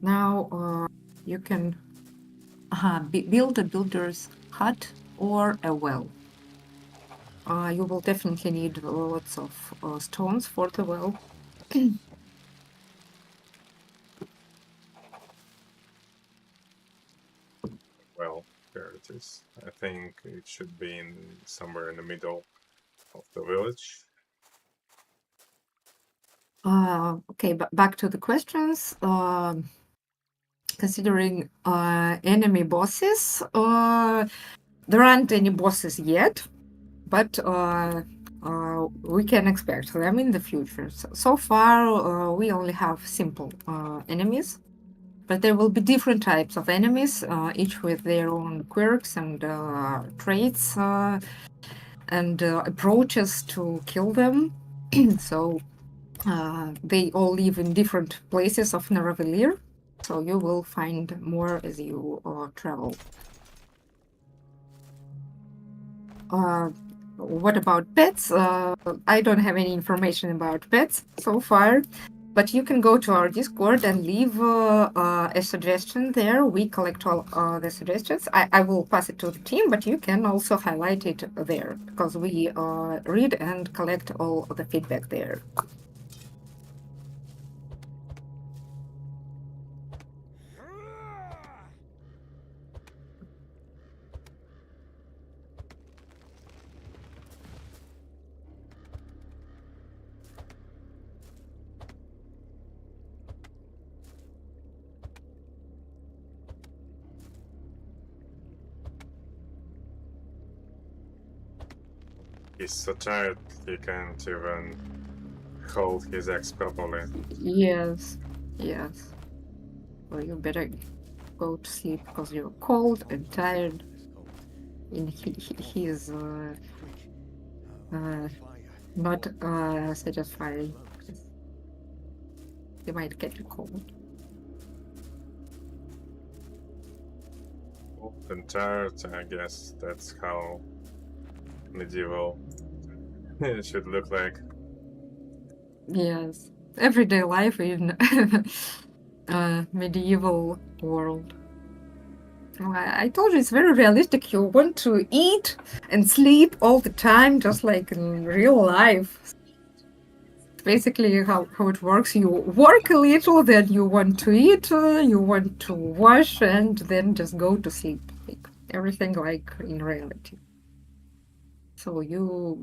Speaker 2: Now you can build a builder's hut or a well. You will definitely need lots of stones for the well.
Speaker 1: Well, there it is. I think it should be in somewhere in the middle of the village.
Speaker 2: Okay, but back to the questions. Considering enemy bosses, there aren't any bosses yet, but we can expect them in the future. So far, we only have simple enemies, but there will be different types of enemies, each with their own quirks and traits and approaches to kill them. So they all live in different places of Naravelir, so you will find more as you travel. What about pets? I don't have any information about pets so far, but you can go to our Discord and leave a suggestion there. We collect all the suggestions. I will pass it to the team, but you can also highlight it there because we read and collect all of the feedback there.
Speaker 1: He's so tired he can't even hold his axe properly.
Speaker 2: Yes, yes. Well, you better go to sleep because you're cold and tired, and he is not satisfying. He might get you cold.
Speaker 1: Old and tired, I guess that's how medieval should look like.
Speaker 2: Yes, everyday life in medieval world. I told you it's very realistic. You want to eat and sleep all the time, just like in real life. Basically, how it works. You work a little, then you want to eat, you want to wash, and then just go to sleep. Like everything like in reality. So you're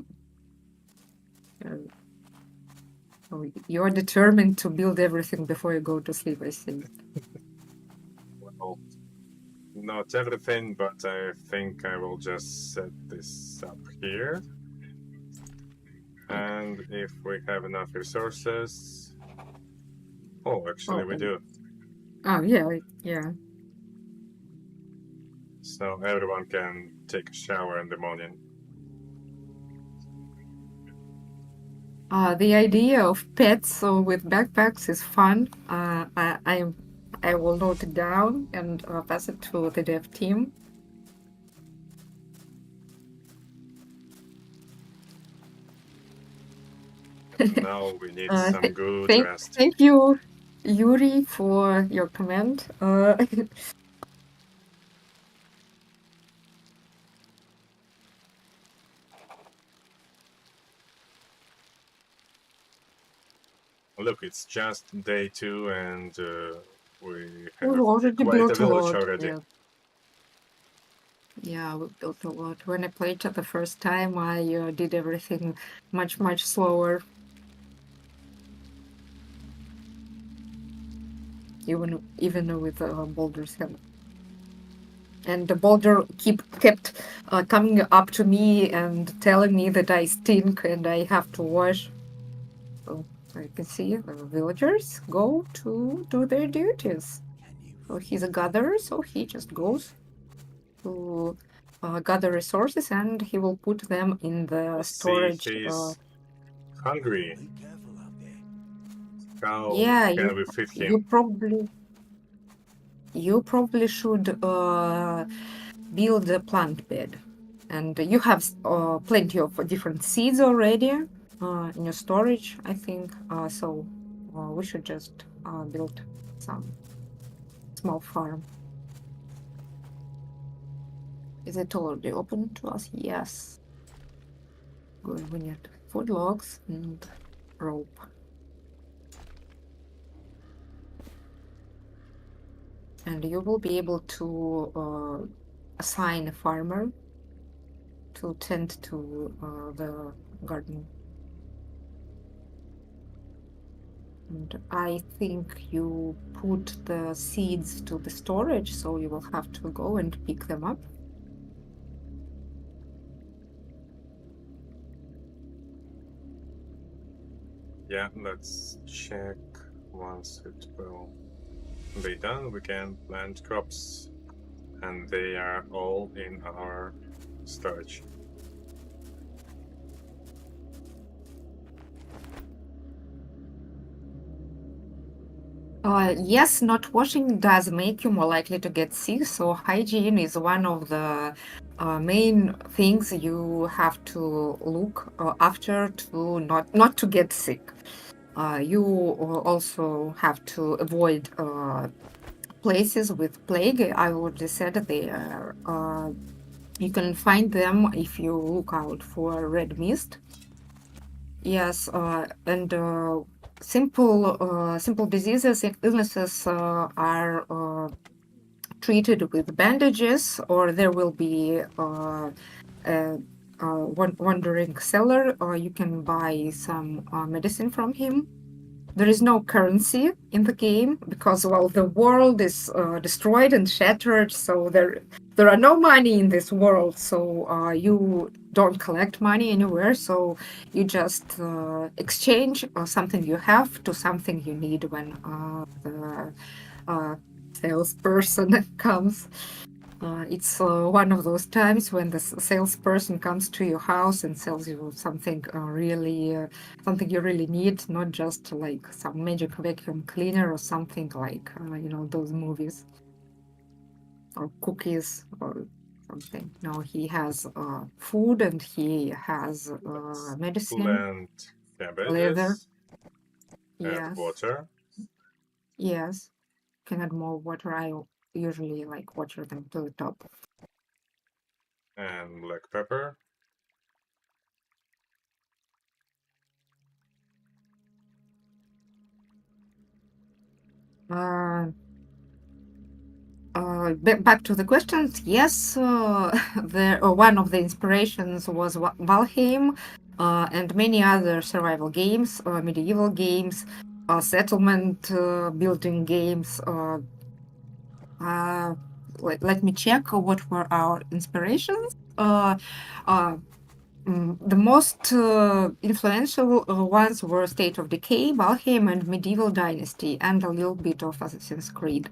Speaker 2: determined to build everything before you go to sleep, I think.
Speaker 1: Well, not everything, but I think I will just set this up here. And if we have enough resources... Oh, actually we do.
Speaker 2: Oh, yeah.
Speaker 1: So everyone can take a shower in the morning.
Speaker 2: The idea of pets with backpacks is fun. I will note it down and pass it to the dev team.
Speaker 1: Now we need some good rest.
Speaker 2: Thank you, Yuri, for your comment.
Speaker 1: Look, it's just day 2 and we have
Speaker 2: We already
Speaker 1: quite a
Speaker 2: built a
Speaker 1: village
Speaker 2: lot.
Speaker 1: already.
Speaker 2: Yeah, we built a lot. When I played it the first time, I did everything much slower. Even with Boulder's help. And the boulder kept coming up to me and telling me that I stink and I have to wash. So I can see the villagers go to do their duties. So he's a gatherer, so he just goes to gather resources and he will put them in the storage.
Speaker 1: See, he's hungry. How
Speaker 2: Yeah,
Speaker 1: can we feed him?
Speaker 2: You probably should build a plant bed, and you have plenty of different seeds already in your storage, I think. So we should just build some small farm. Is it already open to us? Yes. Good. We need food logs and rope. And you will be able to assign a farmer to tend to the garden. And I think you put the seeds to the storage, so you will have to go and pick them up.
Speaker 1: Yeah, let's check. Once it will be done, we can plant crops, and they are all in our storage.
Speaker 2: Yes, not washing does make you more likely to get sick, so hygiene is one of the main things you have to look after to not to get sick. You also have to avoid places with plague. I already said they are. You can find them if you look out for red mist. Yes, and simple diseases and illnesses are treated with bandages, or there will be a wandering seller, or you can buy some medicine from him. There is no currency in the game because, well, the world is destroyed and shattered, so there there are no money in this world, so you don't collect money anywhere. So you just exchange something you have to something you need when the salesperson comes. It's one of those times when the salesperson comes to your house and sells you something something you really need, not just like some magic vacuum cleaner or something like those movies, or cookies or something. No, he has food, and he has medicine,
Speaker 1: Plant
Speaker 2: leather.
Speaker 1: cabbages, add
Speaker 2: Yes,
Speaker 1: water,
Speaker 2: yes. Can add more water. I usually like water them to the top.
Speaker 1: and black pepper.
Speaker 2: Back to the questions. Yes, one of the inspirations was Valheim, and many other survival games, medieval games, settlement building games. Let me check what were our inspirations. The most influential ones were State of Decay, Valheim, and Medieval Dynasty, and a little bit of Assassin's Creed.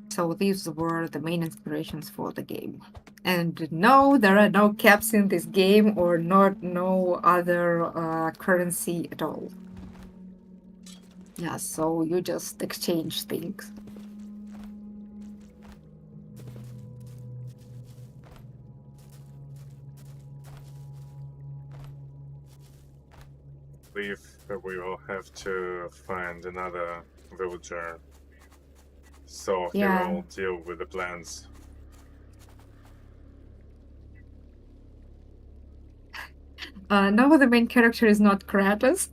Speaker 2: So these were the main inspirations for the game. And no, there are no caps in this game, or no other currency at all. Yeah, so you just exchange things.
Speaker 1: I believe that we will have to find another villager, so he
Speaker 2: Yeah.
Speaker 1: will deal with the plans.
Speaker 2: No, the main character is not Kratos.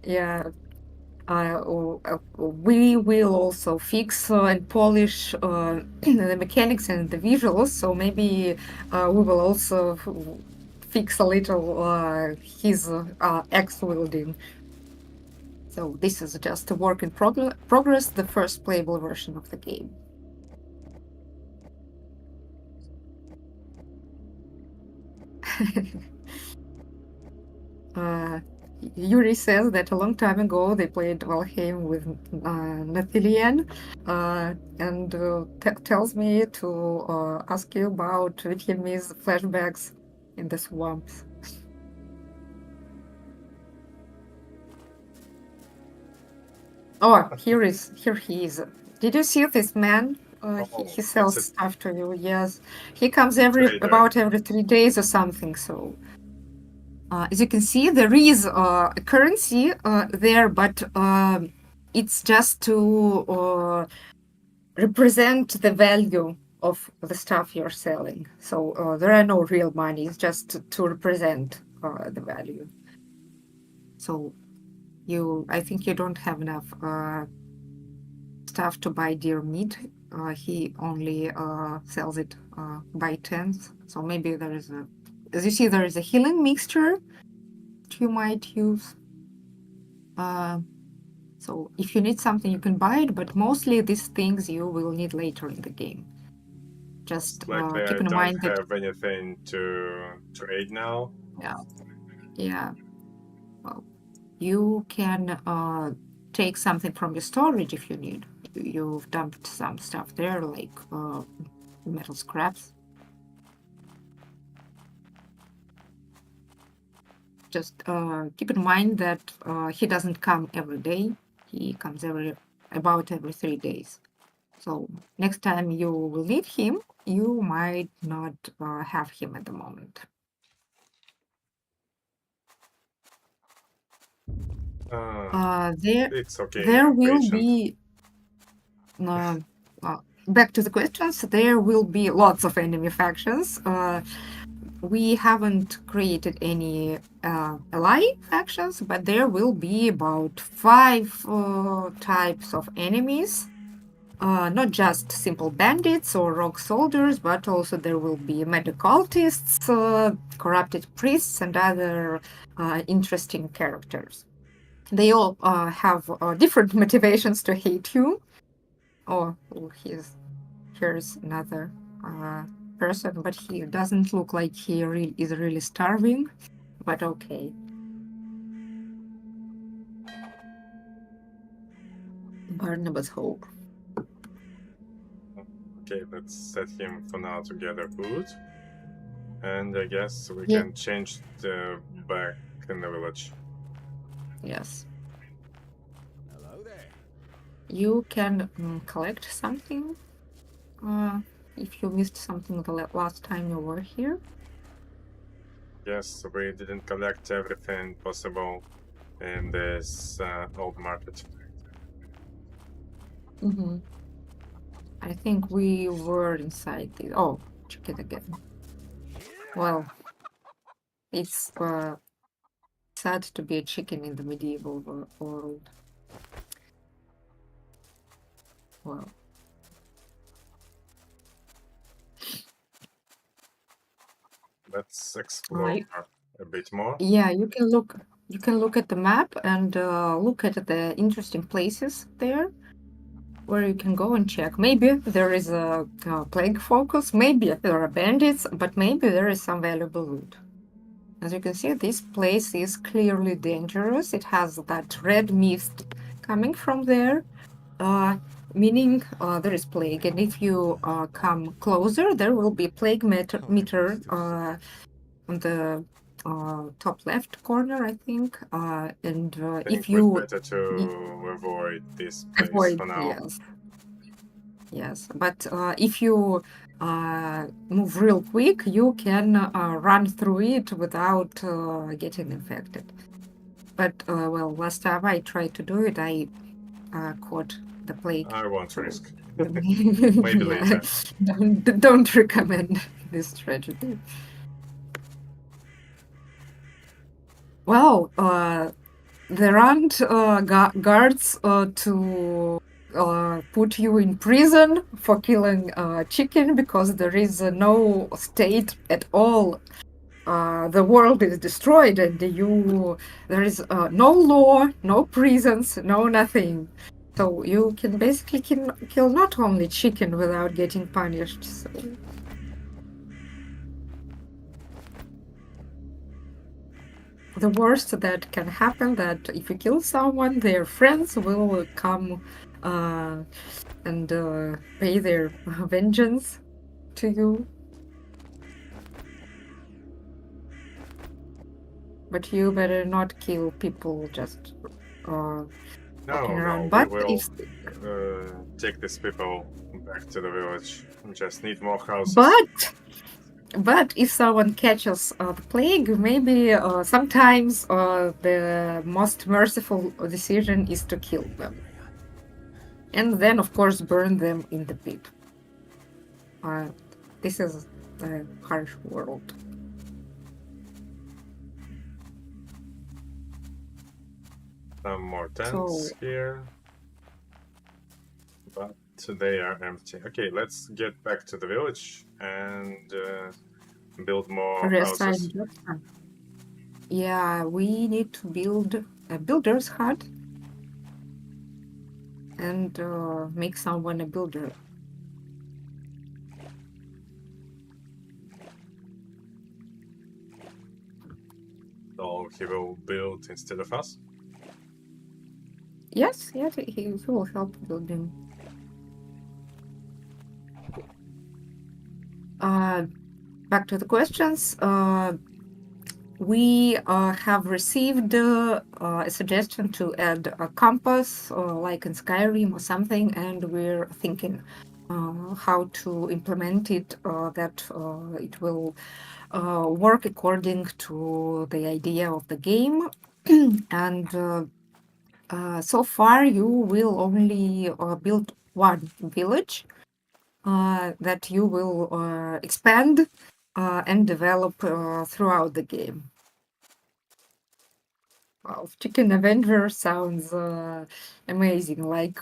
Speaker 2: Yeah. We will also fix and polish the mechanics and the visuals, so maybe we will also fix a little his axe wielding. So this is just a work in progress, the first playable version of the game. Yuri says that a long time ago they played Valheim with Nathillien, and tells me to ask you about Vietnamese flashbacks in the swamps. Oh, here he is. Did you see this man? He sells
Speaker 1: it's a
Speaker 2: stuff to you. Yes, he comes
Speaker 1: trader.
Speaker 2: about every 3 days or something. So. As you can see, there is a currency there, but it's just to represent the value of the stuff you're selling. So there are no real money, it's just to represent the value. So I think you don't have enough stuff to buy deer meat. He only sells it by tens. So maybe there is as you see, there is a healing mixture that you might use. So if you need something, you can buy it, but mostly these things you will need later in the game. Just
Speaker 1: Likely
Speaker 2: keep
Speaker 1: I
Speaker 2: in mind
Speaker 1: don't
Speaker 2: that.
Speaker 1: have anything to trade now.
Speaker 2: Yeah. Well, you can take something from your storage if you need. You've dumped some stuff there, like metal scraps. Just keep in mind that he doesn't come every day. He comes about every 3 days. So next time you will need him, you might not have him at the moment.
Speaker 1: It's okay.
Speaker 2: There
Speaker 1: I'm
Speaker 2: will
Speaker 1: patient.
Speaker 2: be back to the questions. There will be lots of enemy factions. We haven't created any ally factions, but there will be about 5 types of enemies. Not just simple bandits or rogue soldiers, but also there will be magic cultists, corrupted priests, and other interesting characters. They all have different motivations to hate you. Oh, he's here's another person, but he doesn't look like he is really starving, but okay. Barnabas Hope.
Speaker 1: Okay, let's set him for now to gather food. And I guess we
Speaker 2: Yeah.
Speaker 1: can change the back in the village.
Speaker 2: Yes.
Speaker 3: Hello there.
Speaker 2: You can collect something if you missed something the last time you were here.
Speaker 1: Yes, we didn't collect everything possible in this old market.
Speaker 2: Mm-hmm. I think we were inside the... Oh, check it again. Well, it's sad to be a chicken in the medieval world. Well,
Speaker 1: Let's explore a bit more.
Speaker 2: yeah, you can look at the map and look at the interesting places there where you can go and check. Maybe there is a plague focus, maybe there are bandits, but maybe there is some valuable loot. As you can see, this place is clearly dangerous. It has that red mist coming from there, meaning there is plague. And if you come closer, there will be plague meter on the top left corner, I think. And
Speaker 1: I
Speaker 2: if
Speaker 1: think
Speaker 2: you
Speaker 1: we'd better to avoid this place
Speaker 2: avoid,
Speaker 1: for now.
Speaker 2: yes. But if you move real quick, you can run through it without getting infected. But well, last time I tried to do it, I caught the plague.
Speaker 1: I won't
Speaker 2: So
Speaker 1: risk.
Speaker 2: maybe
Speaker 1: later.
Speaker 2: Don't recommend this tragedy. Well, there aren't guards to put you in prison for killing chicken because there is no state at all. The world is destroyed, and there is no law, no prisons, no nothing. So you can basically kill not only chicken without getting punished. So. The worst that can happen that if you kill someone, their friends will come and pay their vengeance to you. But you better not kill people just walking around.
Speaker 1: We
Speaker 2: But
Speaker 1: will
Speaker 2: if
Speaker 1: take these people back to the village. We just need more houses.
Speaker 2: But if someone catches the plague, maybe sometimes the most merciful decision is to kill them. And then, of course, burn them in the pit. This is a harsh world.
Speaker 1: Some more tents here. But they are empty. Okay, let's get back to the village and build more houses.
Speaker 2: Yeah, we need to build a builder's hut and make someone a builder.
Speaker 1: So he will build instead of us?
Speaker 2: Yes, he will help building. Back to the questions. We have received a suggestion to add a compass, like in Skyrim or something, and we're thinking how to implement it, that it will work according to the idea of the game. And so far, you will only build one village that you will expand and develop throughout the game. Well, Chicken Avenger sounds amazing. Like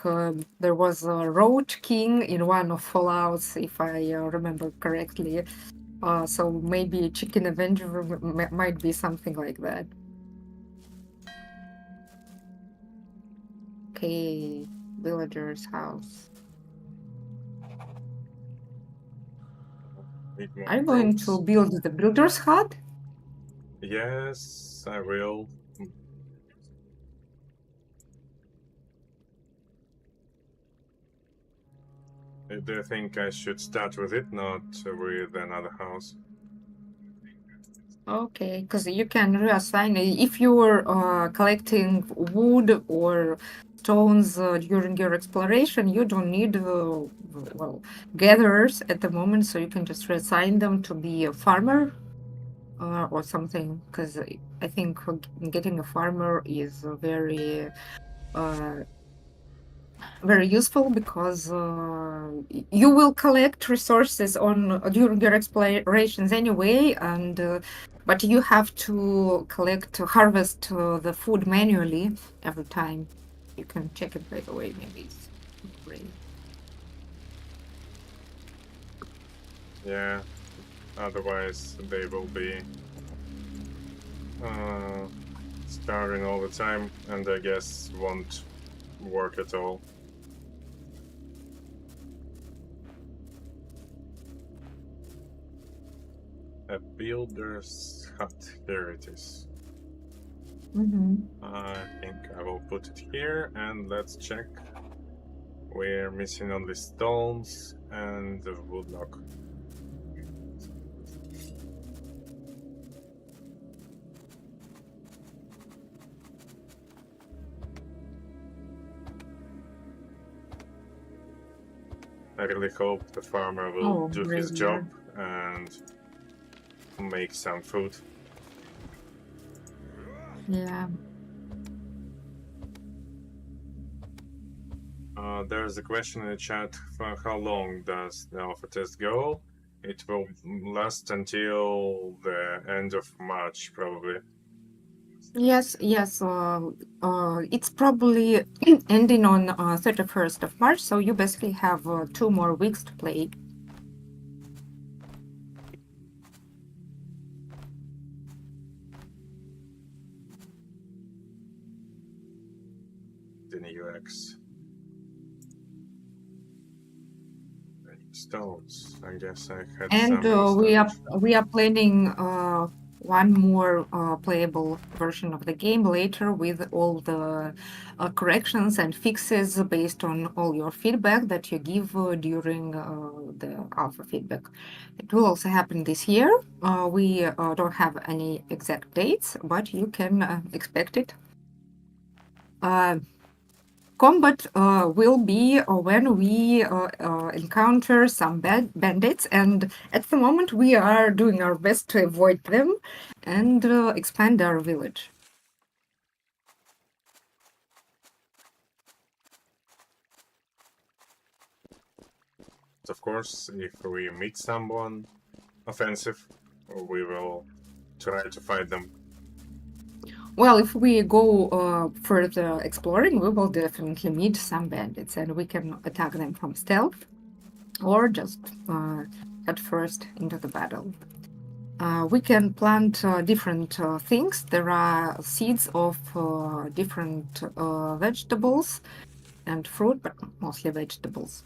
Speaker 2: there was a Roach King in one of Fallouts, if I remember correctly. So maybe Chicken Avenger might be something like that. Okay, villager's house.
Speaker 1: Need more
Speaker 2: Are you going to
Speaker 1: fruits.
Speaker 2: build the builder's hut?
Speaker 1: Yes, I will. Do you think I should start with it, not with another house?
Speaker 2: Okay, because you can reassign it. If you're collecting wood or stones during your exploration, you don't need well gatherers at the moment, so you can just reassign them to be a farmer or something. Because I think getting a farmer is uh, very useful because you will collect resources on during your explorations anyway, and but you have to harvest the food manually every time. You can check it by the way, maybe it's great.
Speaker 1: Yeah, otherwise they will be starving all the time, and I guess won't work at all. A builder's hut. Here it is. I think I will put it here, and let's check. We're missing only stones and the wood log. I really hope the farmer will do his job and make some food.
Speaker 2: Yeah.
Speaker 1: There's a question in the chat for how long does the alpha test go? It will last until the end of March, probably.
Speaker 2: Yes, it's probably ending on 31st of March, so you basically have 2 more weeks to play.
Speaker 1: The new X. Stones. I guess I had
Speaker 2: And
Speaker 1: some.
Speaker 2: we are planning one more playable version of the game later with all the corrections and fixes based on all your feedback that you give during the alpha feedback. It will also happen this year. We don't have any exact dates, but you can expect it. Combat will be when we encounter some bandits, and at the moment we are doing our best to avoid them and expand our village.
Speaker 1: Of course, if we meet someone offensive, we will try to fight them.
Speaker 2: Well, if we go further exploring, we will definitely meet some bandits, and we can attack them from stealth or just head first into the battle. We can plant different things. There are seeds of different vegetables and fruit, but mostly vegetables.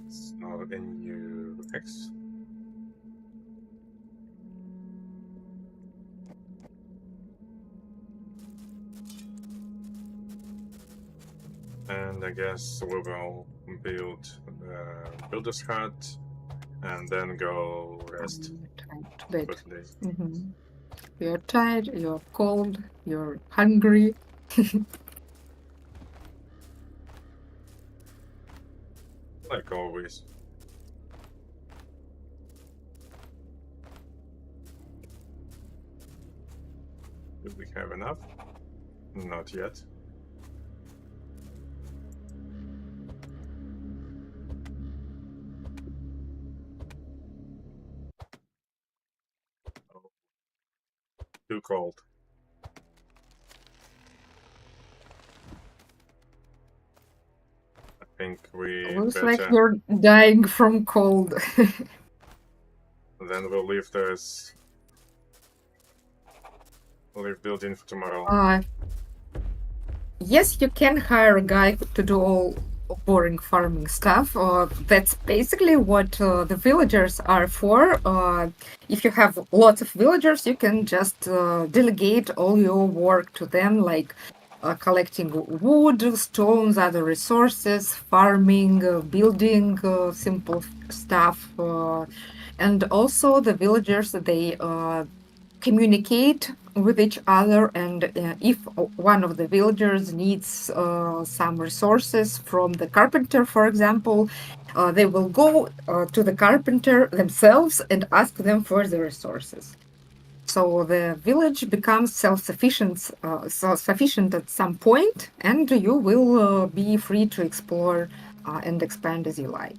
Speaker 1: It's not a new X. And I guess we will build the builder's hut and then go rest for today.
Speaker 2: You're tired, you're cold, you're hungry.
Speaker 1: Like always. Do we have enough? Not yet. Oh. Too cold. I think we
Speaker 2: Looks
Speaker 1: better.
Speaker 2: like you're dying from cold.
Speaker 1: Then we'll leave this leave building for tomorrow.
Speaker 2: Yes, you can hire a guy to do all boring farming stuff. That's basically what the villagers are for. If you have lots of villagers, you can just delegate all your work to them, like collecting wood, stones, other resources, farming, building simple stuff. And also the villagers, they communicate with each other, and if one of the villagers needs some resources from the carpenter, for example, they will go to the carpenter themselves and ask them for the resources. So the village becomes self-sufficient at some point, and you will be free to explore and expand as you like.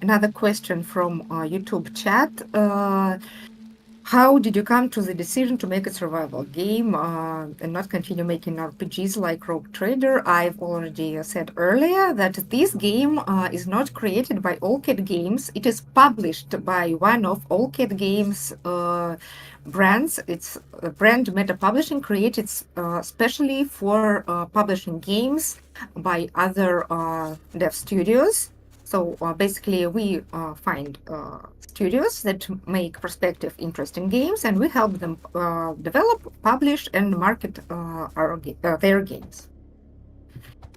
Speaker 2: Another question from YouTube chat. How did you come to the decision to make a survival game and not continue making RPGs like Rogue Trader? I've already said earlier that this game is not created by Allcat Games. It is published by one of Allcat Games brands. It's a brand Meta Publishing created specially for publishing games by other dev studios. So basically, we find studios that make prospective, interesting games, and we help them develop, publish, and market their games.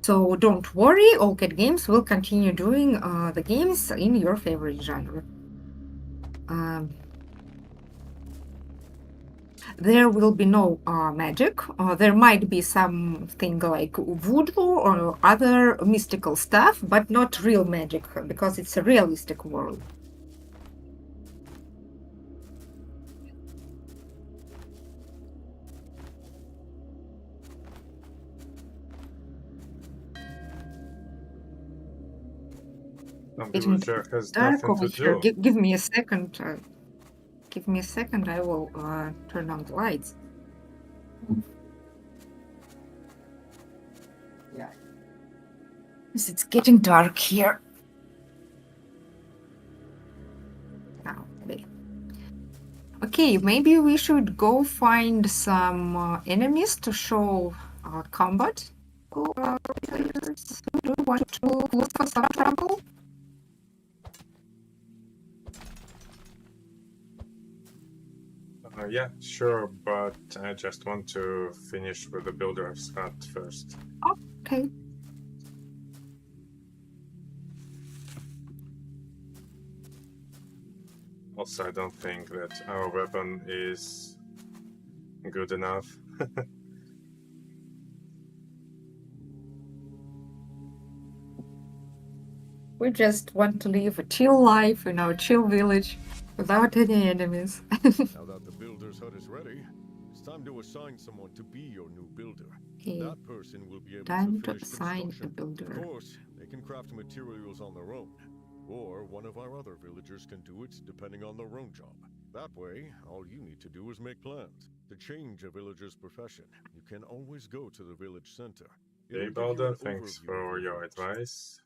Speaker 2: So don't worry, Allcat Games will continue doing the games in your favorite genre. There will be no magic. There might be something like voodoo or other mystical stuff, but not real magic, because it's a realistic world.
Speaker 1: Some
Speaker 2: It's
Speaker 1: villager has
Speaker 2: dark
Speaker 1: nothing
Speaker 2: over
Speaker 1: to
Speaker 2: here.
Speaker 1: do.
Speaker 2: Give me a second. Give me a second. I will turn on the lights. Yeah. Because it's getting dark here. Now, okay, maybe we should go find some enemies to show combat. Do you want to look for some trouble?
Speaker 1: Yeah, sure, but I just want to finish with the builder's hut first.
Speaker 2: Okay.
Speaker 1: Also, I don't think that our weapon is good enough.
Speaker 2: We just want to live a chill life in our chill village without any enemies.
Speaker 3: Now that the builder's hut is ready, it's time to assign someone to be your new builder.
Speaker 2: Okay.
Speaker 3: That person will be able
Speaker 2: Time
Speaker 3: to
Speaker 2: to
Speaker 3: finish
Speaker 2: assign a
Speaker 3: construction.
Speaker 2: builder.
Speaker 3: Of course, they can craft materials on their own, or one of our other villagers can do it depending on their own job. That way, all you need to do is make plans. To change a villager's profession, you can always go to the village center.
Speaker 1: Hey, Balder, thanks for your advice.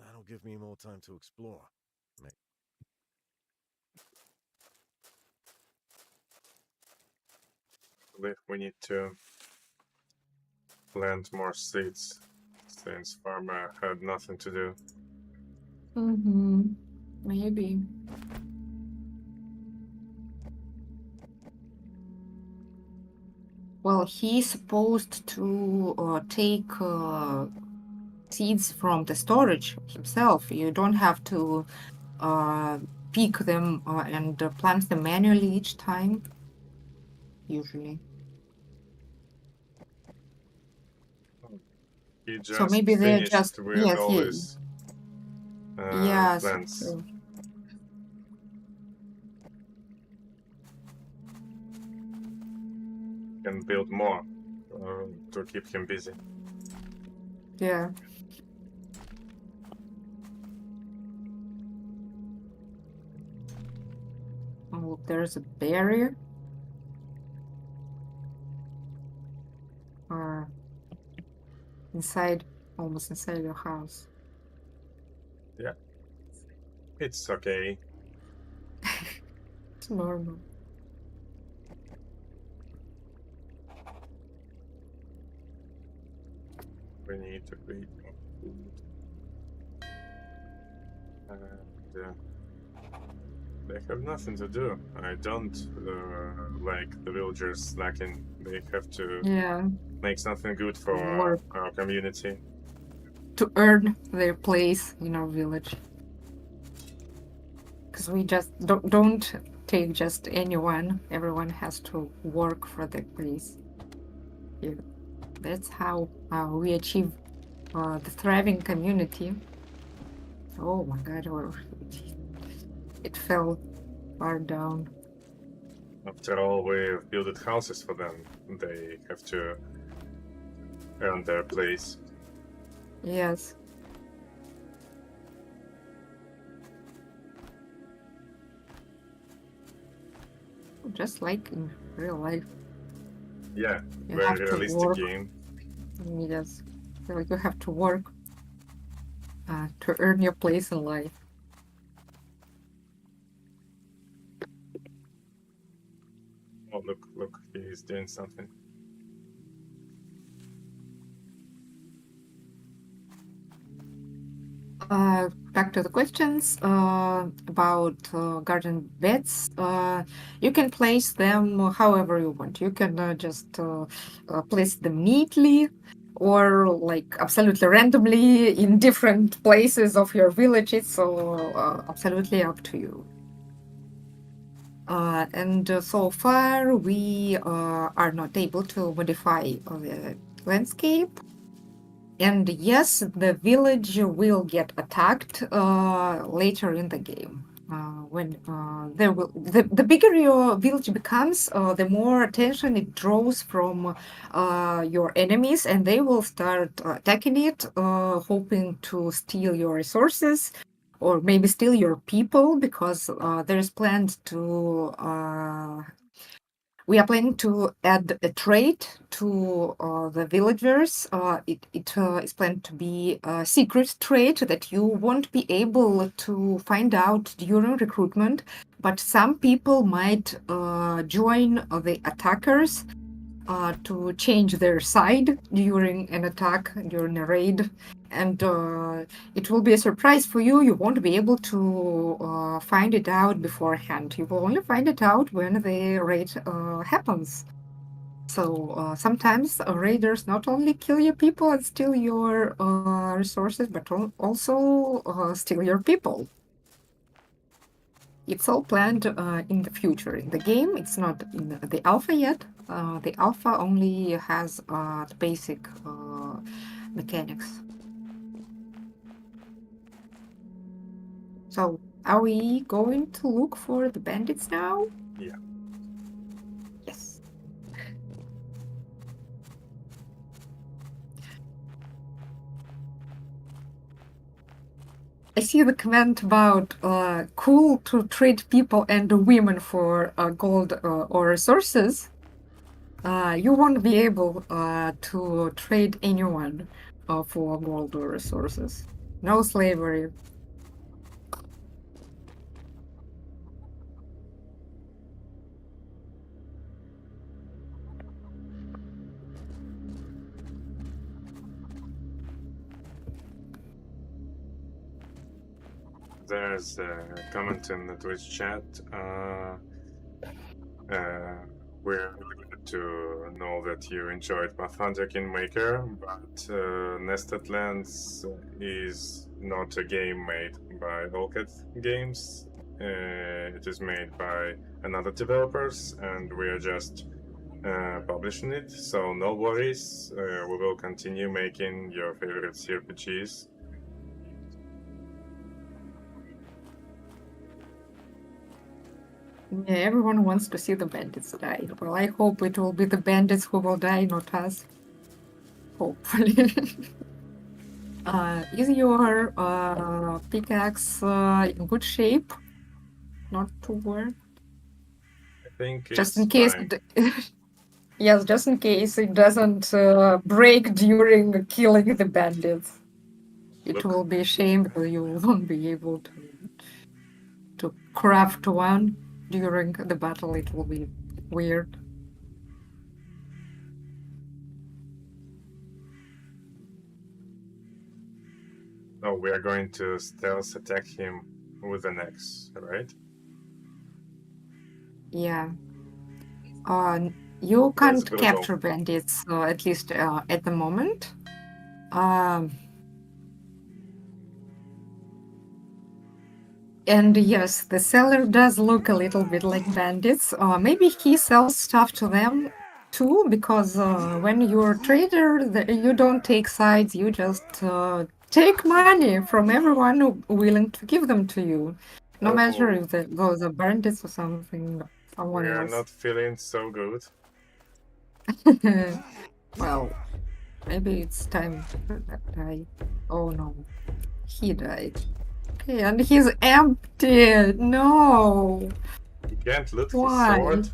Speaker 3: That'll give me more time to explore.
Speaker 1: We need to plant more seeds, since farmer had nothing to do.
Speaker 2: Maybe. Well, he's supposed to take seeds from the storage himself. You don't have to pick them and plant them manually each time, usually.
Speaker 1: He just
Speaker 2: So maybe they're
Speaker 1: finished
Speaker 2: just
Speaker 1: with all his plants.
Speaker 2: So
Speaker 1: Can build more to keep him busy.
Speaker 2: yeah. Oh, there's a barrier. Inside, almost inside your house.
Speaker 1: Yeah. It's okay.
Speaker 2: It's normal.
Speaker 1: we need to create more food. And they have nothing to do. I don't like the villagers slacking. They have to
Speaker 2: Yeah,
Speaker 1: make something good for
Speaker 2: work
Speaker 1: our community.
Speaker 2: to earn their place in our village. Because we just don't take just anyone. Everyone has to work for their place. Yeah. That's how we achieve the thriving community. Oh my god, it fell far down.
Speaker 1: After all, we've built houses for them. They have to earn their place.
Speaker 2: Yes. Just like in real life.
Speaker 1: Yeah,
Speaker 2: You
Speaker 1: very
Speaker 2: have to
Speaker 1: realistic
Speaker 2: work.
Speaker 1: game.
Speaker 2: Yes. So you have to work to earn your place in life.
Speaker 1: Oh, look, he's doing something.
Speaker 2: Back to the questions about garden beds. You can place them however you want. You can just place them neatly or like absolutely randomly in different places of your village. It's absolutely up to you. And so far, we are not able to modify the landscape. And yes, the village will get attacked later in the game. When the bigger your village becomes, the more attention it draws from your enemies, and they will start attacking it, hoping to steal your resources or maybe steal your people, because there is planned to we are planning to add a trait to the villagers. It is planned to be a secret trait that you won't be able to find out during recruitment, but some people might join the attackers to change their side during an attack, during a raid. And it will be a surprise for you. You won't be able to find it out beforehand. You will only find it out when the raid happens. So sometimes raiders not only kill your people and steal your resources, but also steal your people. It's all planned in the future. In the game, it's not in the alpha yet. The alpha only has the basic mechanics. So, are we going to look for the bandits now?
Speaker 1: Yeah.
Speaker 2: Yes. I see the comment about cool to trade people and women for gold or resources. You won't be able to trade anyone for gold or resources. No slavery.
Speaker 1: There's a comment in the Twitch chat. We're really glad to know that you enjoyed Pathfinder Kingmaker, but Nested Lands is not a game made by Volcat Games. It is made by another developers, and we are just publishing it. So no worries. We will continue making your favorite CRPGs.
Speaker 2: Yeah, everyone wants to see the bandits die. Well, I hope it will be the bandits who will die, not us. Hopefully. Is your pickaxe in good shape? Not to work?
Speaker 1: I think
Speaker 2: Just
Speaker 1: it's
Speaker 2: in case.
Speaker 1: fine.
Speaker 2: Yes, just in case it doesn't break during killing the bandits. It
Speaker 1: Look.
Speaker 2: will be a shame that you won't be able to craft one during the battle. It will be weird.
Speaker 1: No, we are going to stealth attack him with an axe, right?
Speaker 2: Yeah. You
Speaker 1: That's
Speaker 2: can't
Speaker 1: brutal.
Speaker 2: capture bandits, at least at the moment. And yes, the seller does look a little bit like bandits. Maybe he sells stuff to them too, because when you're a trader, you don't take sides. You just take money from everyone who willing to give them to you, no matter
Speaker 1: Oh,
Speaker 2: if those are bandits or someone
Speaker 1: we are
Speaker 2: else.
Speaker 1: not feeling so good.
Speaker 2: Well, maybe it's time to die. Oh no, he died. Okay, and he's empty. No.
Speaker 1: You can't loot his
Speaker 2: Why?
Speaker 1: sword.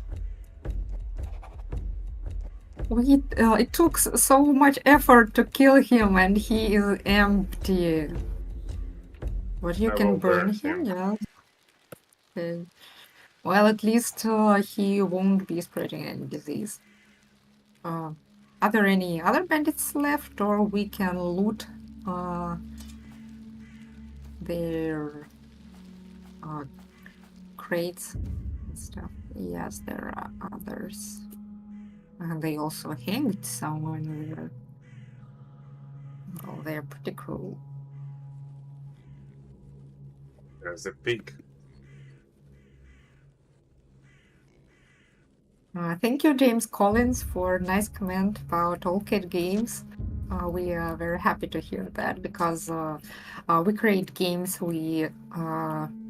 Speaker 2: It took so much effort to kill him, and he is empty. But you
Speaker 1: I
Speaker 2: can
Speaker 1: will
Speaker 2: burn
Speaker 1: burn
Speaker 2: him,
Speaker 1: him.
Speaker 2: yeah. Okay. Well, at least he won't be spreading any disease. Are there any other bandits left, or we can loot their crates and stuff? Yes, there are others. They also hanged someone there. Oh, they're pretty cruel.
Speaker 1: There's a pig.
Speaker 2: Thank you, James Collins, for a nice comment about All Cat Games. We are very happy to hear that because we create games we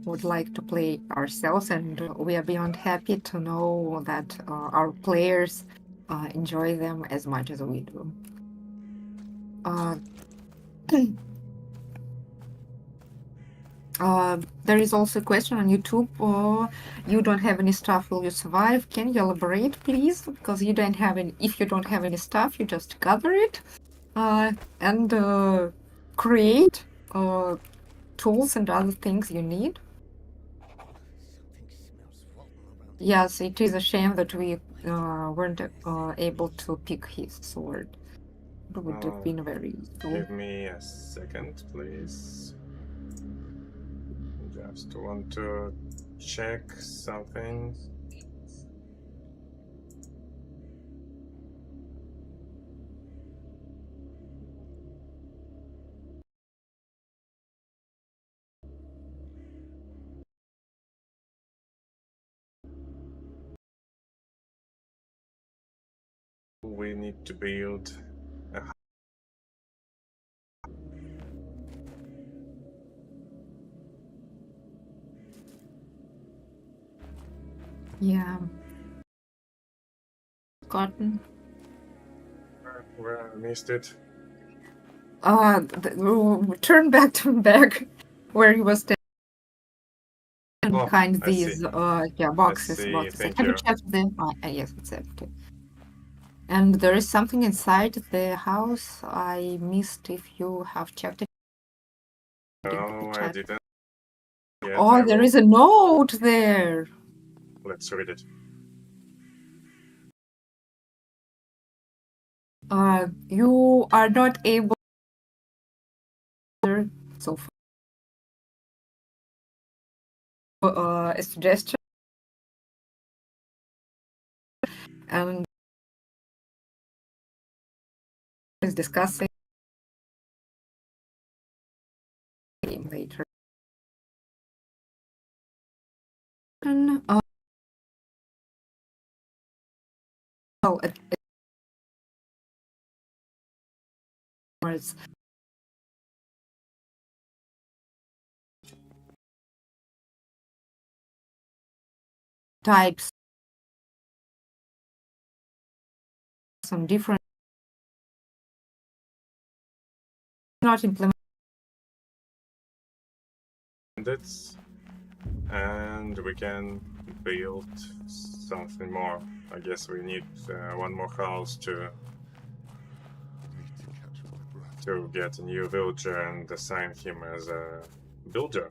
Speaker 2: would like to play ourselves, and we are beyond happy to know that our players enjoy them as much as we do. There is also a question on YouTube. You don't have any stuff, will you survive? Can you elaborate, please? Because you don't have any. If you don't have any stuff, you just gather it and create tools and other things you need. Yes, it is a shame that we weren't able to pick his sword. It would have been very useful.
Speaker 1: Give me a second, please. Just want to check something. We need to build a
Speaker 2: Yeah. Cotton.
Speaker 1: where I missed it.
Speaker 2: Turn back to back where he was
Speaker 1: Oh,
Speaker 2: behind
Speaker 1: I
Speaker 2: these
Speaker 1: see.
Speaker 2: boxes.
Speaker 1: see,
Speaker 2: boxes.
Speaker 1: thank
Speaker 2: Have you
Speaker 1: you.
Speaker 2: checked them? Yes, it's empty. And there is something inside the house I missed. If you have checked it.
Speaker 1: No, I didn't. Yet.
Speaker 2: Oh, there is a note there.
Speaker 1: Let's read it.
Speaker 2: You are not able so far. A suggestion and is discussing later. And, well, it's types, some different, not implemented.
Speaker 1: And we can build something more. I guess we need one more house to get a new villager and assign him as a builder.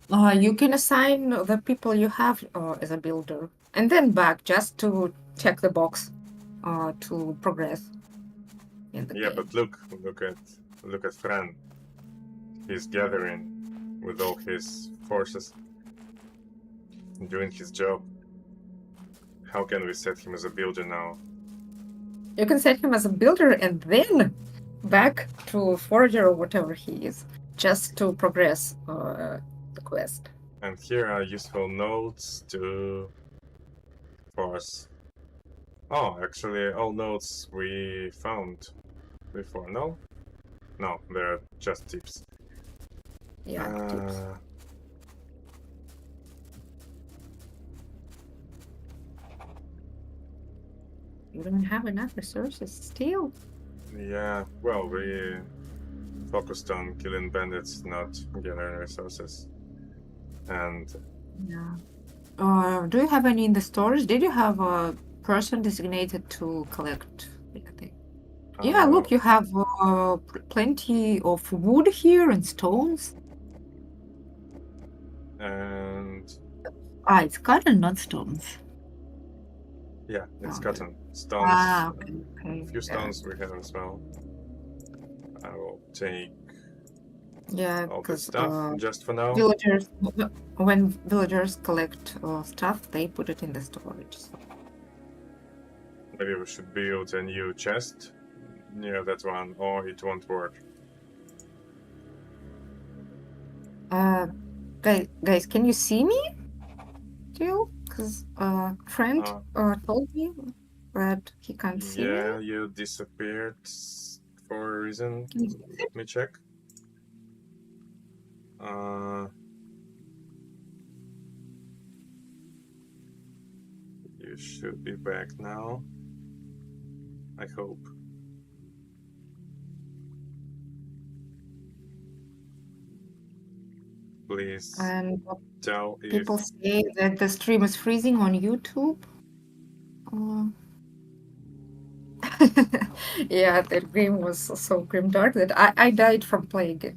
Speaker 2: You can assign the people you have as a builder, and then back just to check the box to progress in the game.
Speaker 1: But look at look at Fran. He's gathering with all his forces, doing his job. How can we set him as a builder now?
Speaker 2: You can set him as a builder and then back to forager or whatever he is, just to progress the quest.
Speaker 1: And here are useful notes to force. Oh, actually, all notes we found before. No, they're just tips.
Speaker 2: Yeah, tips. You don't have enough resources still.
Speaker 1: Yeah, well, we focused on killing bandits, not gathering resources. And
Speaker 2: Yeah. Do you have any in the stores? Did you have a person designated to collect anything? Yeah, look, you have plenty of wood here and stones.
Speaker 1: And
Speaker 2: it's cotton, not stones.
Speaker 1: yeah, it's
Speaker 2: Okay.
Speaker 1: cotton. Stones.
Speaker 2: Okay.
Speaker 1: A few stones we have as well. I will take all this stuff just for now.
Speaker 2: Villagers, when villagers collect stuff, they put it in the storage. So.
Speaker 1: Maybe we should build a new chest near that one, or it won't work.
Speaker 2: Guys, can you see me still? Because friend told me that he can't see me.
Speaker 1: Yeah, you disappeared for a reason. Let me check. You should be back now. I hope. Please
Speaker 2: And
Speaker 1: tell if
Speaker 2: people say that the stream is freezing on YouTube. Yeah, that game was so grimdark that I died from playing it.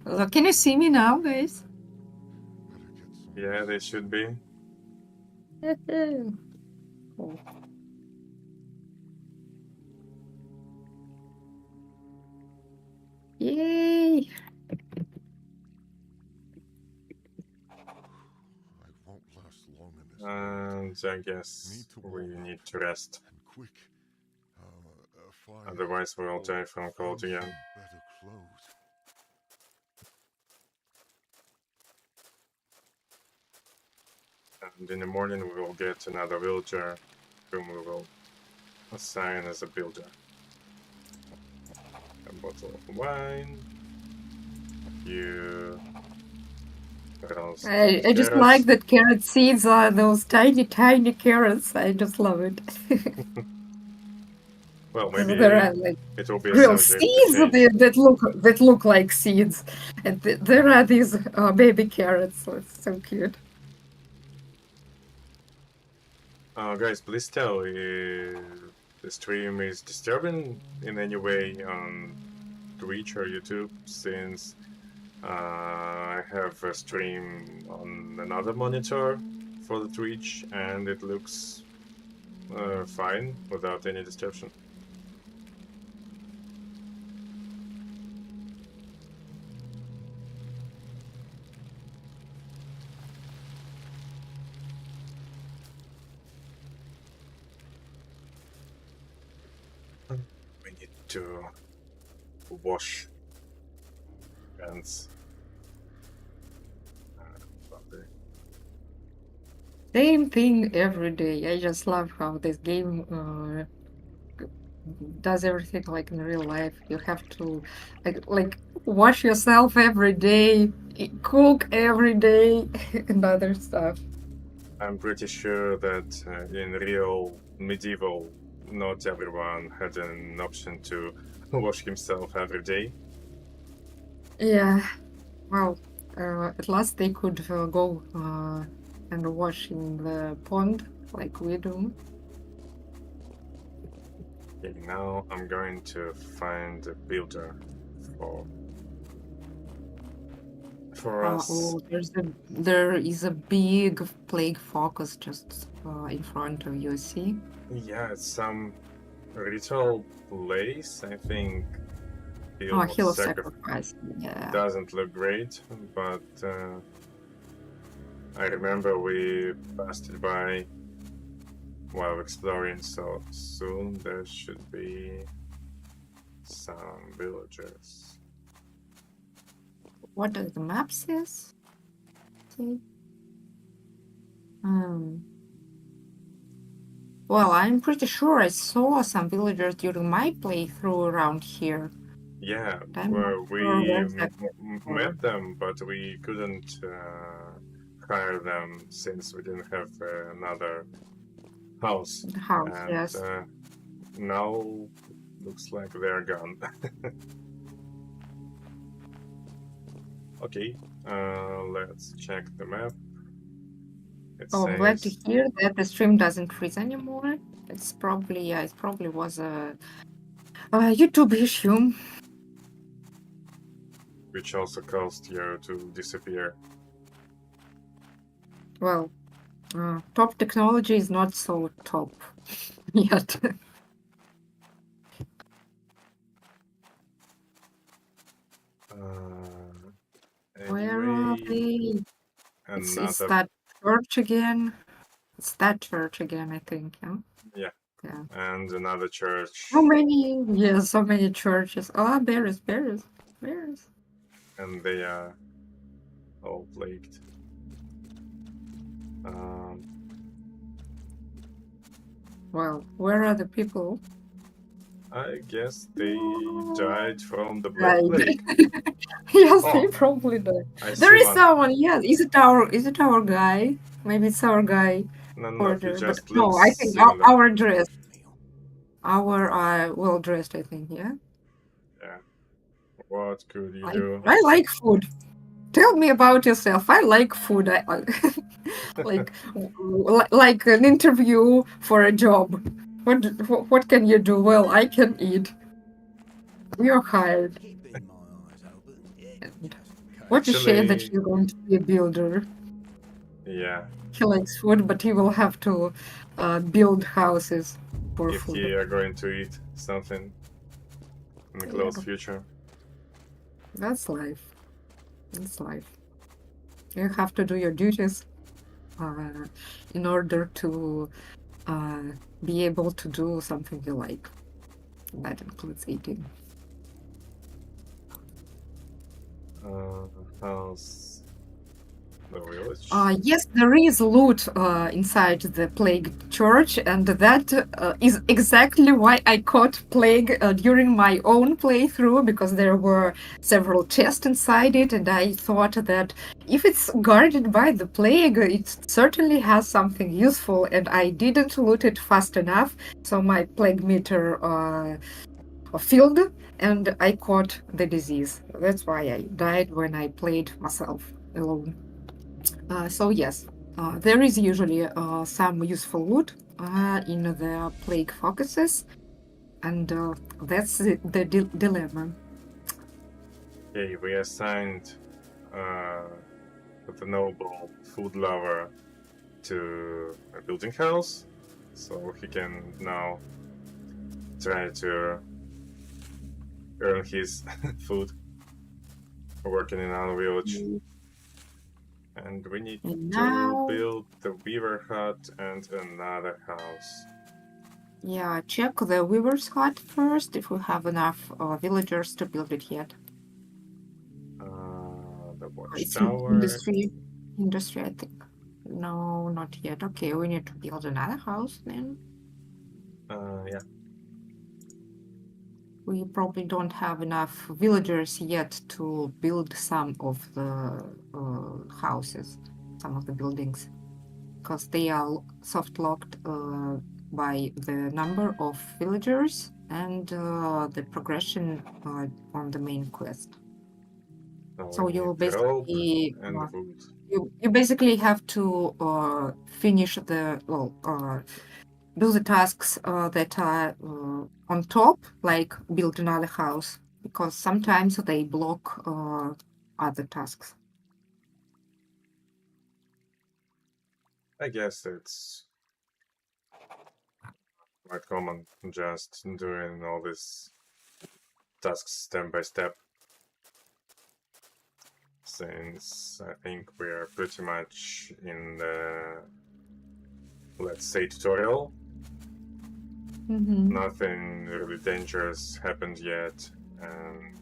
Speaker 2: So, can you see me now, guys?
Speaker 1: Yeah, they should be.
Speaker 2: Cool. Yay!
Speaker 3: I won't last long in this.
Speaker 1: And I guess we need to rest.
Speaker 3: And quick.
Speaker 1: Otherwise we'll die from cold again.
Speaker 3: Better clothes.
Speaker 1: And in the morning we will get another villager whom we will assign as a builder. A bottle of wine.
Speaker 2: I just like that carrot seeds are those tiny carrots. I just love it.
Speaker 1: Well, maybe
Speaker 2: there are like
Speaker 1: it will be
Speaker 2: real seeds that look like seeds, and there are these baby carrots. So it's so cute.
Speaker 1: Guys, please tell if the stream is disturbing in any way on Twitch or YouTube, since I have a stream on another monitor for the Twitch and it looks fine without any disruption. We need to wash hands.
Speaker 2: Same thing every day. I just love how this game does everything like in real life. You have to like wash yourself every day, cook every day, and other stuff.
Speaker 1: I'm pretty sure that in real medieval, not everyone had an option to wash himself every day.
Speaker 2: Yeah, well, at last they could go and wash in the pond like we do.
Speaker 1: Okay, now I'm going to find a builder for us.
Speaker 2: Oh, there is a big plague focus just in front of you. See?
Speaker 1: Yeah, it's some ritual place. I think
Speaker 2: Oh,
Speaker 1: Hill of
Speaker 2: Hill of
Speaker 1: Sacrifice.
Speaker 2: Sacrifice. Yeah.
Speaker 1: Doesn't look great, but I remember we passed it by while exploring, so soon there should be some villagers.
Speaker 2: What does the map says? See? Hmm. Well, I'm pretty sure I saw some villagers during my playthrough around here.
Speaker 1: Yeah,
Speaker 2: But I'm not
Speaker 1: where
Speaker 2: sure
Speaker 1: we
Speaker 2: where exactly they were.
Speaker 1: met them, but we couldn't hire them since we didn't have another house.
Speaker 2: The house,
Speaker 1: And
Speaker 2: yes.
Speaker 1: now looks like they're gone. Okay, let's check the map. It
Speaker 2: Oh, I'm glad to
Speaker 1: says
Speaker 2: hear that the stream doesn't freeze anymore. It's probably, yeah, it probably was a YouTube issue.
Speaker 1: which also caused you to disappear.
Speaker 2: Well, top technology is not so top yet. Where are
Speaker 1: Anyway,
Speaker 2: they? It's
Speaker 1: another
Speaker 2: that church again. It's that church again, I think. Yeah.
Speaker 1: yeah,
Speaker 2: Yeah.
Speaker 1: and another church,
Speaker 2: So many, yeah, so many churches. Ah, berries, berries, berries.
Speaker 1: and they are all plagued.
Speaker 2: Well, where are the people?
Speaker 1: I guess they died from the Black
Speaker 2: Right.
Speaker 1: Plague.
Speaker 2: Yes,
Speaker 1: Oh,
Speaker 2: they probably died.
Speaker 1: I
Speaker 2: There
Speaker 1: see
Speaker 2: is
Speaker 1: one.
Speaker 2: someone. Yes, is it our guy? Maybe it's our guy,
Speaker 1: No, he
Speaker 2: Porter. But
Speaker 1: just
Speaker 2: no,
Speaker 1: looks
Speaker 2: I think
Speaker 1: similar.
Speaker 2: our dress, our well dressed. I think. Yeah.
Speaker 1: Yeah. What could you
Speaker 2: I
Speaker 1: do?
Speaker 2: I like food. Tell me about yourself. I like food. Like like an interview for a job. What can you do? Well, I can eat. You're hired.
Speaker 3: Keeping my eyes open.
Speaker 2: And what a shame that
Speaker 1: Actually,
Speaker 2: you're going to be a builder.
Speaker 1: yeah.
Speaker 2: He likes food, but he will have to build houses for
Speaker 1: If
Speaker 2: food.
Speaker 1: you are going to eat something in the
Speaker 2: Yeah,
Speaker 1: close future.
Speaker 2: that's life. That's life. You have to do your duties uh, in order to uh, be able to do something you like. That includes eating.
Speaker 1: How's the village?
Speaker 2: Yes, there is loot inside the Plague Church, and that is exactly why I caught Plague during my own playthrough, because there were several chests inside it, and I thought that if it's guarded by the Plague, it certainly has something useful, and I didn't loot it fast enough, so my Plague meter filled, and I caught the disease. That's why I died when I played myself alone. So yes, there is usually some useful loot in the plague focuses, and that's the dilemma.
Speaker 1: Okay, we assigned the noble food lover to a building house, so he can now try to earn his food working in our village. And we need
Speaker 2: And
Speaker 1: to
Speaker 2: now,
Speaker 1: build the weaver hut and another house.
Speaker 2: yeah, check the weaver's hut first if we have enough villagers to build it yet.
Speaker 1: The
Speaker 2: It's in
Speaker 1: watchtower.
Speaker 2: industry, I think. No, not yet. Okay, we need to build another house then.
Speaker 1: Yeah.
Speaker 2: We probably don't have enough villagers yet to build some of the houses, some of the buildings, because they are soft locked by the number of villagers and the progression on the main quest. So
Speaker 1: we
Speaker 2: you
Speaker 1: need rope
Speaker 2: basically
Speaker 1: and wood.
Speaker 2: you basically have to finish the do the tasks that are on top, like build another house, because sometimes they block other tasks.
Speaker 1: I guess it's quite common just doing all these tasks step by step, since I think we are pretty much in the, let's say, tutorial.
Speaker 2: Mhm.
Speaker 1: Nothing really dangerous happened yet, and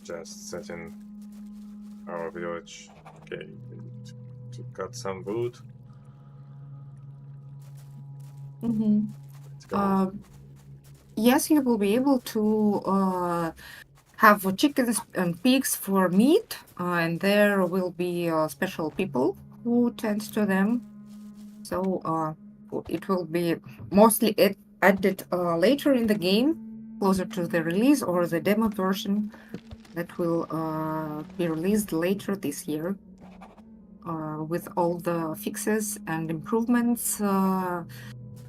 Speaker 1: just setting our village. Okay, to cut some wood.
Speaker 2: Mhm.
Speaker 1: Let's go.
Speaker 2: Yes, you will be able to have chickens and pigs for meat, and there will be special people who tend to them. So it will be mostly added later in the game, closer to the release or the demo version that will be released later this year, with all the fixes and improvements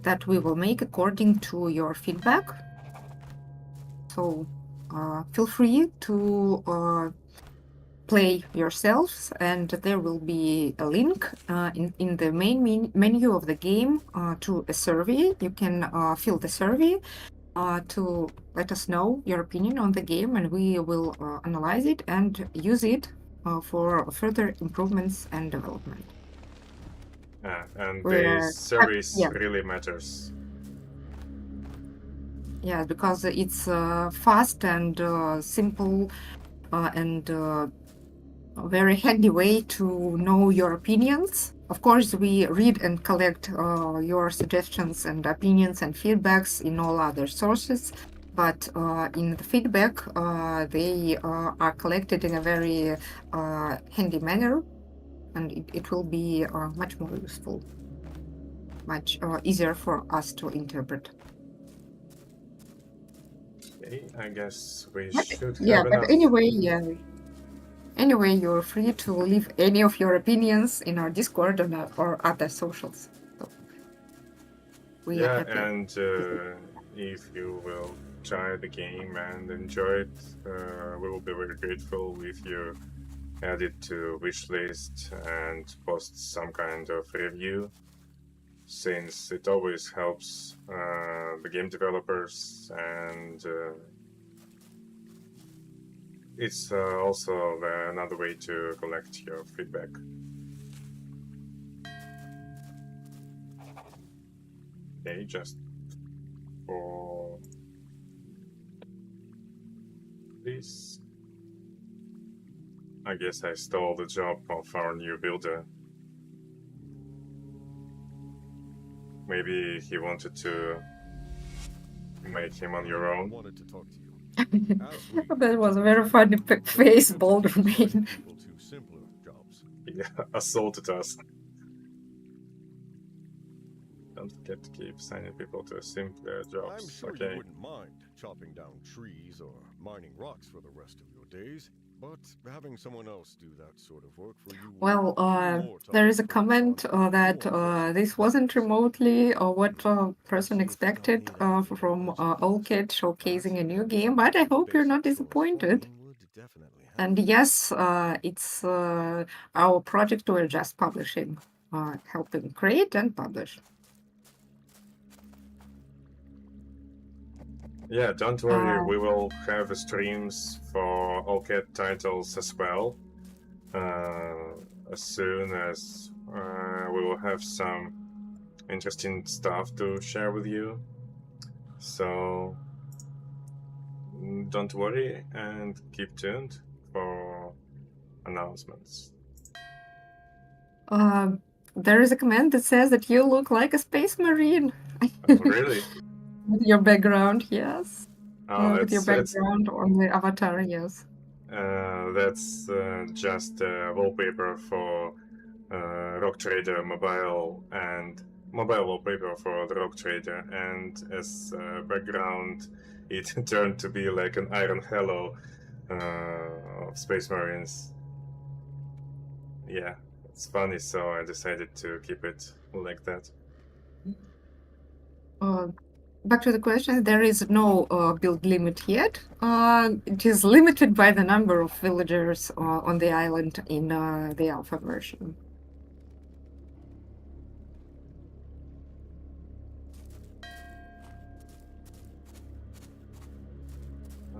Speaker 2: that we will make according to your feedback. So feel free to play yourselves, and there will be a link in the main menu of the game to a survey. You can fill the survey to let us know your opinion on the game, and we will analyze it and use it for further improvements and development.
Speaker 1: And
Speaker 2: We
Speaker 1: the
Speaker 2: are
Speaker 1: service
Speaker 2: yeah.
Speaker 1: really matters.
Speaker 2: Yeah, because it's fast and simple and a very handy way to know your opinions. Of course, we read and collect your suggestions and opinions and feedbacks in all other sources, but in the feedback, they are collected in a very handy manner, and it will be much more useful, much easier for us to interpret.
Speaker 1: Okay, I guess we
Speaker 2: But,
Speaker 1: should
Speaker 2: yeah,
Speaker 1: have
Speaker 2: but
Speaker 1: enough.
Speaker 2: anyway, yeah. Anyway, you're free to leave any of your opinions in our Discord or other socials. So we are
Speaker 1: Yeah,
Speaker 2: happy.
Speaker 1: and if you will try the game and enjoy it, we will be very grateful if you add it to wishlist and post some kind of review, since it always helps the game developers, and it's also another way to collect your feedback. Okay, just for this. I guess I stole the job of our new builder. Maybe he wanted to make him on your own.
Speaker 3: Wanted to talk to you. As we
Speaker 2: That was a very funny face Boulder made.
Speaker 3: people to simpler jobs.
Speaker 1: He assaulted us. Don't forget to keep signing people to simpler
Speaker 3: I'm
Speaker 1: jobs.
Speaker 3: sure
Speaker 1: Okay.
Speaker 3: you wouldn't mind chopping down trees or mining rocks for the rest of your days, but having someone else do that sort of work for you.
Speaker 2: Well, there is a comment that this wasn't remotely what person expected from OLKID showcasing a new game, but I hope you're not disappointed. And yes, it's our project we're just publishing, helping create and publish.
Speaker 1: Yeah, don't worry, we will have streams for OCAD titles as well. As soon as we will have some interesting stuff to share with you. So don't worry and keep tuned for announcements.
Speaker 2: There is a comment that says that you look like a space marine.
Speaker 1: Really?
Speaker 2: With your background, yes.
Speaker 1: Oh,
Speaker 2: With your background on the avatar, yes.
Speaker 1: That's just a wallpaper for Rock Trader mobile and mobile wallpaper for the Rock Trader, and as background, it turned to be like an iron halo of Space Marines. Yeah, it's funny, so I decided to keep it like that.
Speaker 2: Back to the question, there is no build limit yet. It is limited by the number of villagers on the island in the alpha version.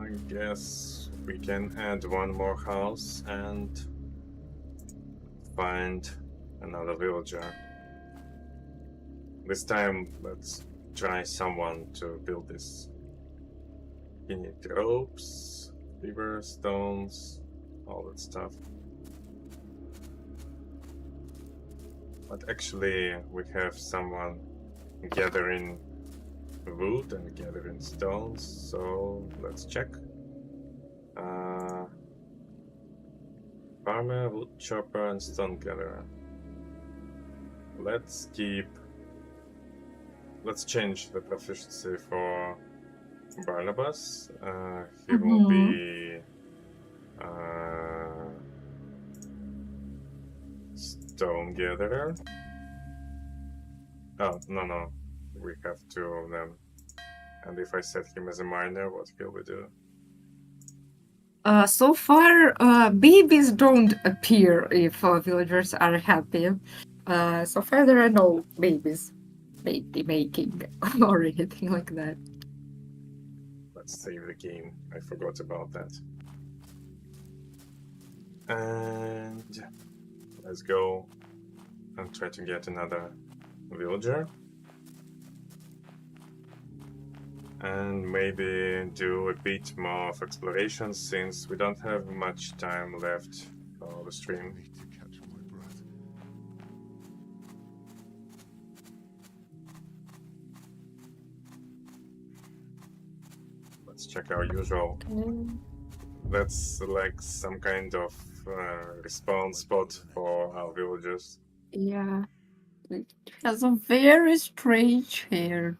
Speaker 1: I guess we can add one more house and find another villager. This time, let's try someone to build this. You need ropes, beaver, stones, all that stuff. But actually, we have someone gathering wood and gathering stones, so let's check. Farmer, wood chopper, and stone gatherer. Let's change the proficiency for Barnabas. He will be stone gatherer. Oh, no. We have two of them. And if I set him as a miner, what will we do?
Speaker 2: So far, babies don't appear if villagers are happy. So far, there are no baby making or anything like that.
Speaker 1: Let's save the game. I forgot about that. And let's go and try to get another villager. And maybe do a bit more of exploration since we don't have much time left for the stream.
Speaker 3: I need to catch my breath.
Speaker 1: Let's check our usual. That's like some kind of respawn spot for our villagers.
Speaker 4: Yeah. It has a very strange hair.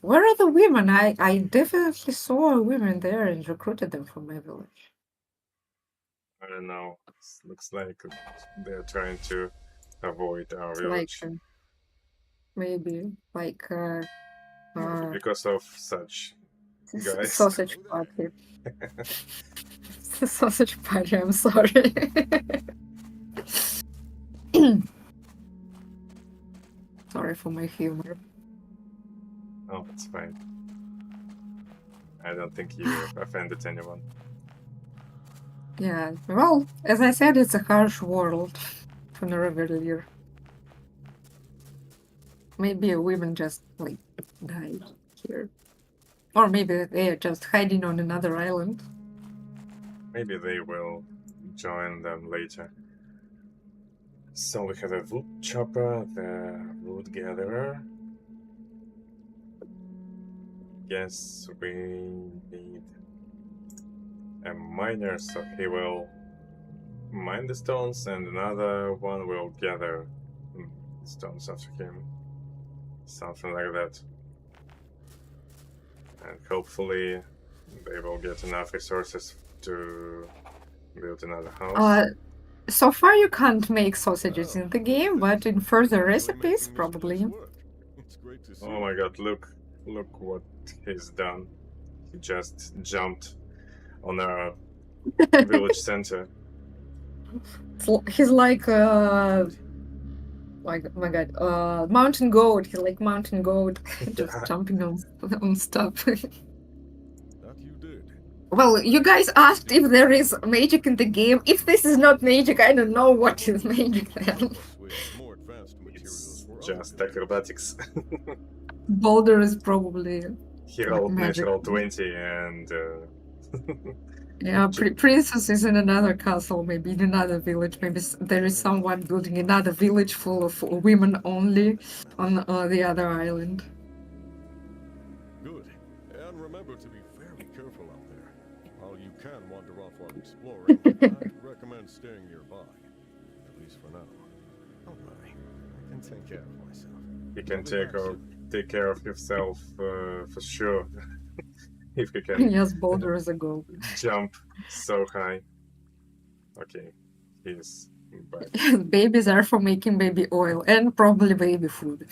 Speaker 2: Where are the women? I definitely saw women there and recruited them for my village.
Speaker 1: I don't know. Looks like they're trying to avoid our
Speaker 2: It's
Speaker 1: village
Speaker 2: like maybe like
Speaker 1: because of such guys.
Speaker 2: sausage party. Sausage party. I'm sorry. Sorry for my humor.
Speaker 1: Oh, it's fine. I don't think you offended anyone.
Speaker 2: Yeah. Well, as I said, it's a harsh world for the Revelier. Maybe women just like died here, or maybe they are just hiding on another island.
Speaker 1: Maybe they will join them later. So we have a wood chopper, the wood gatherer. Guess we need a miner, so he will mine the stones and another one will gather stones after him. Something like that. And hopefully they will get enough resources to build another house.
Speaker 2: So far you can't make sausages in the game, but in further
Speaker 3: Really
Speaker 2: recipes,
Speaker 3: making this
Speaker 2: probably.
Speaker 3: place work. It's great to see.
Speaker 1: Oh my god, look what he's done. He just jumped on our village center.
Speaker 2: He's like, oh my god, mountain goat. He's like mountain goat, just
Speaker 1: Yeah.
Speaker 2: jumping on stuff.
Speaker 3: That you did.
Speaker 2: Well, you guys asked if there is magic in the game. If this is not magic, I don't know what is magic then.
Speaker 3: With more advanced materials
Speaker 1: It's
Speaker 3: for
Speaker 1: just
Speaker 3: other
Speaker 1: acrobatics.
Speaker 2: Boulder is probably
Speaker 1: He rolled
Speaker 2: Magic.
Speaker 1: natural 20 and
Speaker 2: yeah. Princess is in another castle, maybe in another village. Maybe there is someone building another village full of women only on the other island.
Speaker 3: Good. And remember to be very careful out there. While you can wander off while exploring, I'd recommend staying nearby. At least for now. Don't worry. I can take care of myself.
Speaker 1: he can
Speaker 3: Nothing
Speaker 1: take care of himself for sure. If he can
Speaker 2: Yes, Boulder is a goat.
Speaker 1: jump so high. Okay, he's back.
Speaker 2: Babies are for making baby oil and probably baby food.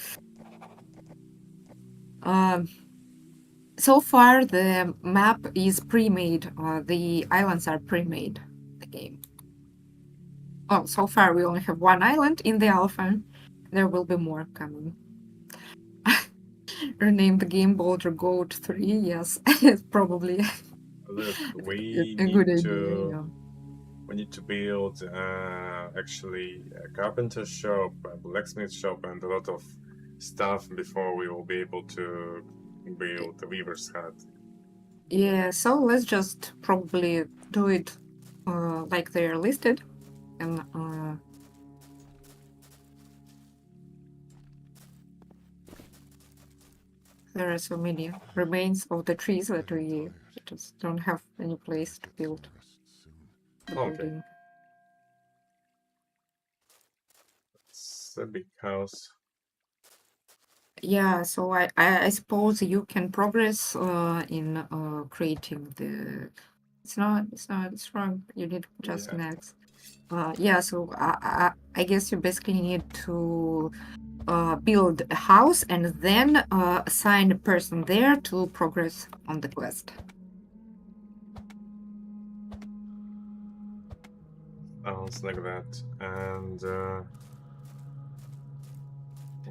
Speaker 2: So far, the map is pre-made. The islands are pre-made. The game. Oh, so far we only have one island in the alpha. There will be more coming. Rename the game Boulder Goat 3. Yes, probably.
Speaker 1: Look,
Speaker 4: A good idea. Yeah.
Speaker 1: we need to build actually a carpenter shop, a blacksmith shop, and a lot of stuff before we will be able to build the weaver's hut.
Speaker 4: Yeah, so let's just probably do it like they are listed, and there are so many remains of the trees that we just don't have any place to build the
Speaker 1: Okay.
Speaker 4: building.
Speaker 1: It's a big house.
Speaker 4: Yeah, so I suppose you can progress in creating the. It's wrong. You need just
Speaker 1: Yeah.
Speaker 4: next. Yeah, so I guess you basically need to build a house and then assign a person there to progress on the quest.
Speaker 1: Sounds like that. And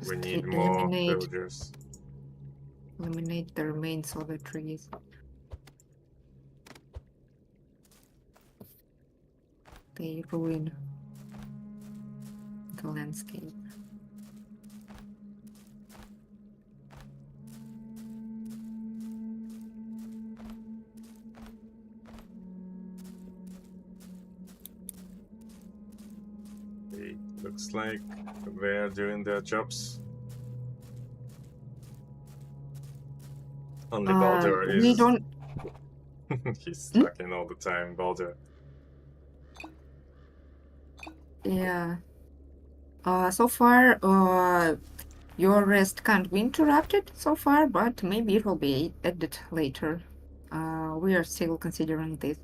Speaker 1: we
Speaker 4: Just
Speaker 1: need more
Speaker 4: eliminate
Speaker 1: villagers.
Speaker 4: the remains of the trees. They ruin the landscape.
Speaker 1: It looks like they're doing their jobs. Only Baldur
Speaker 4: We
Speaker 1: is
Speaker 4: don't.
Speaker 1: he's slacking all the time, Baldur.
Speaker 4: Yeah. So far, your rest can't be interrupted so far, but maybe it will be added later. We are still considering this.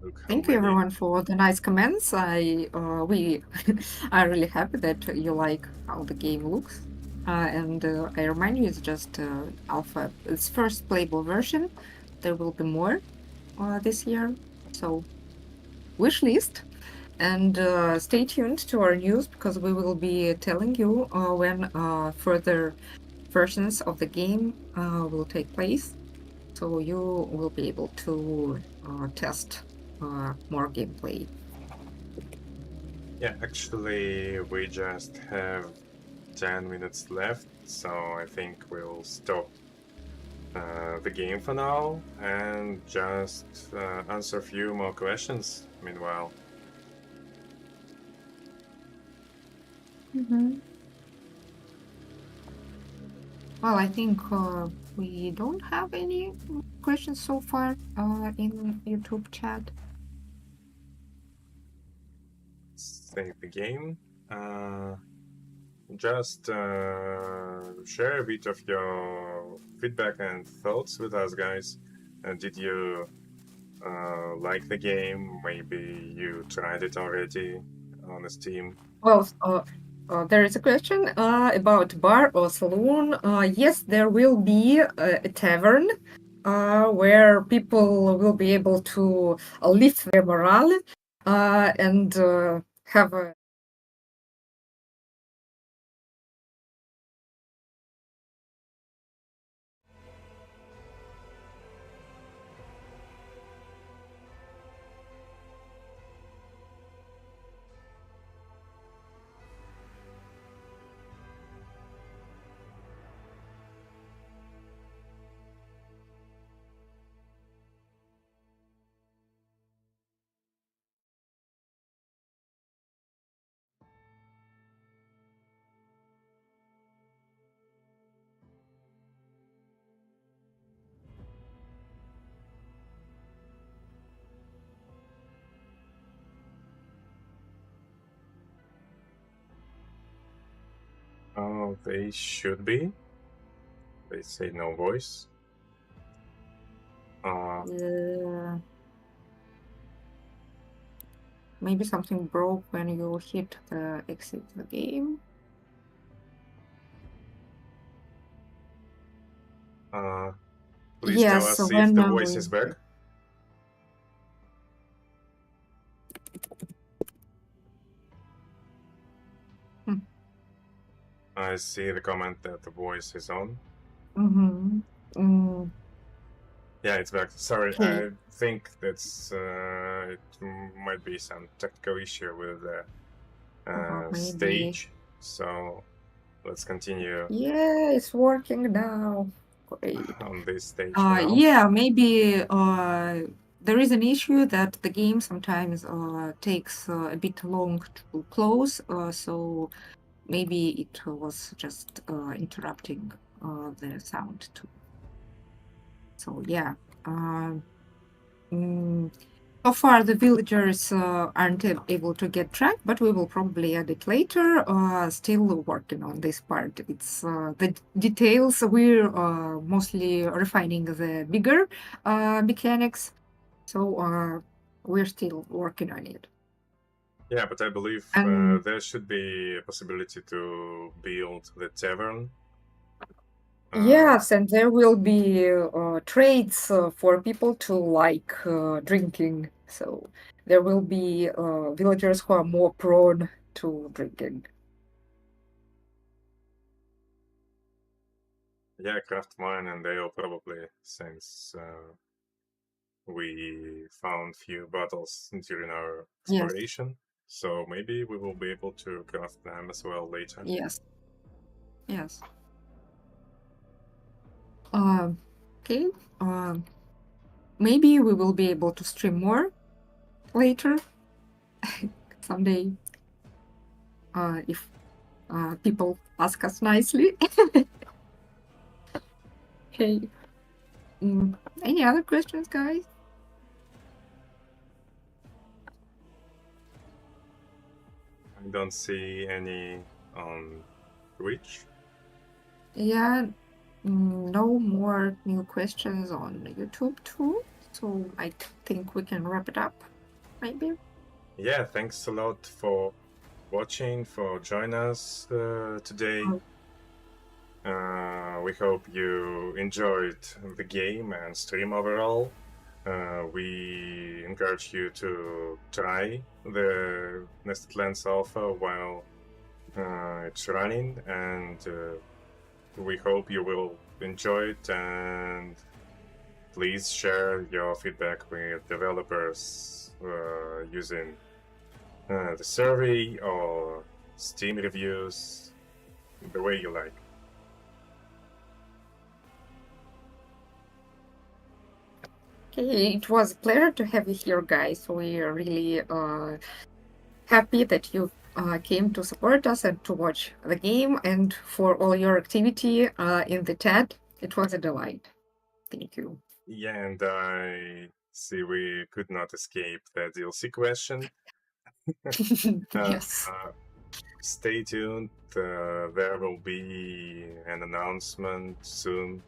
Speaker 1: Look how
Speaker 4: Thank you
Speaker 1: many.
Speaker 4: everyone for the nice comments. We are really happy that you like how the game looks. And I remind you, it's just alpha. It's first playable version. There will be more this year. So wish list. And stay tuned to our news because we will be telling you when further versions of the game will take place. So you will be able to test more gameplay.
Speaker 1: Yeah, actually, we just have 10 minutes left, so I think we'll stop the game for now and just answer a few more questions meanwhile.
Speaker 4: Well, I think we don't have any questions so far in YouTube chat.
Speaker 1: Save the game. Just share a bit of your feedback and thoughts with us, guys. Did you like the game? Maybe you tried it already on the Steam.
Speaker 4: Well, there is a question about bar or saloon. Yes, there will be a tavern where people will be able to lift their morale and have a.
Speaker 1: Oh, they should be. They say no voice.
Speaker 4: Yeah. Maybe something broke when you hit the exit the game.
Speaker 1: Please tell
Speaker 4: Yes,
Speaker 1: us if
Speaker 4: when
Speaker 1: the voice is back. I see the comment that the voice is on.
Speaker 4: Mm-hmm.
Speaker 1: Yeah, it's back. Sorry,
Speaker 2: Okay.
Speaker 1: I think that's it might be some technical issue with the
Speaker 2: Maybe.
Speaker 1: stage. So let's continue
Speaker 2: Yeah, it's working now. Great.
Speaker 1: on this stage now.
Speaker 4: Yeah, maybe there is an issue that the game sometimes takes a bit long to close, so maybe it was just interrupting the sound too. So yeah. So far, the villagers aren't able to get track, but we will probably add it later. Still working on this part. It's the details. We're mostly refining the bigger mechanics, so we're still working on it.
Speaker 1: Yeah, but I believe
Speaker 4: And
Speaker 1: there should be a possibility to build the tavern.
Speaker 2: Yes, and there will be trades for people to like drinking. So there will be villagers who are more prone to drinking.
Speaker 1: Yeah, craft wine and ale probably, since we found few bottles during our
Speaker 4: yes,
Speaker 1: exploration. So maybe we will be able to craft them as well later.
Speaker 4: yes, yes. Okay. Maybe we will be able to stream more later someday if people ask us nicely. Okay. Any other questions, guys?
Speaker 1: I don't see any on Twitch.
Speaker 4: Yeah, no more new questions on YouTube too. So I think we can wrap it up, maybe.
Speaker 1: Yeah, thanks a lot for watching, for joining us today. We hope you enjoyed the game and stream overall. We encourage you to try the Nested Lands Alpha while it's running, and we hope you will enjoy it, and please share your feedback with developers using the survey or Steam reviews, the way you like.
Speaker 2: Okay, it was a pleasure to have you here, guys. We are really happy that you came to support us and to watch the game and for all your activity in the chat. It was a delight. Thank you.
Speaker 1: Yeah, and I see we could not escape the DLC question.
Speaker 2: Yes.
Speaker 1: Stay tuned. There will be an announcement soon.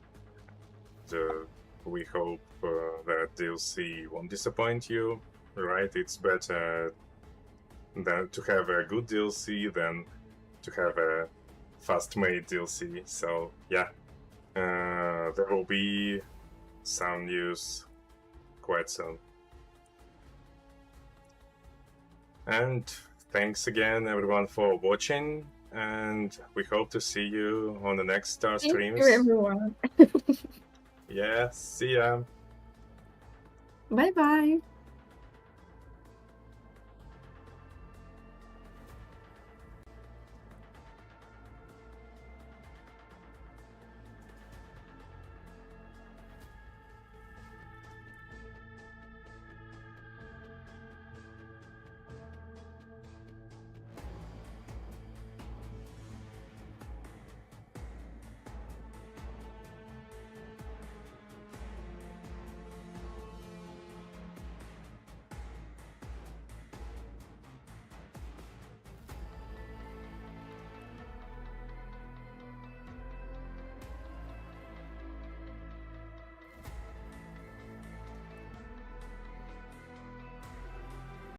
Speaker 1: We hope that DLC won't disappoint you. Right? It's better than to have a good DLC than to have a fast-made DLC. So yeah, there will be some news quite soon. And thanks again, everyone, for watching. And we hope to see you on the next Star
Speaker 2: Thank
Speaker 1: streams.
Speaker 2: you, everyone.
Speaker 1: Yeah, see ya.
Speaker 4: Bye bye.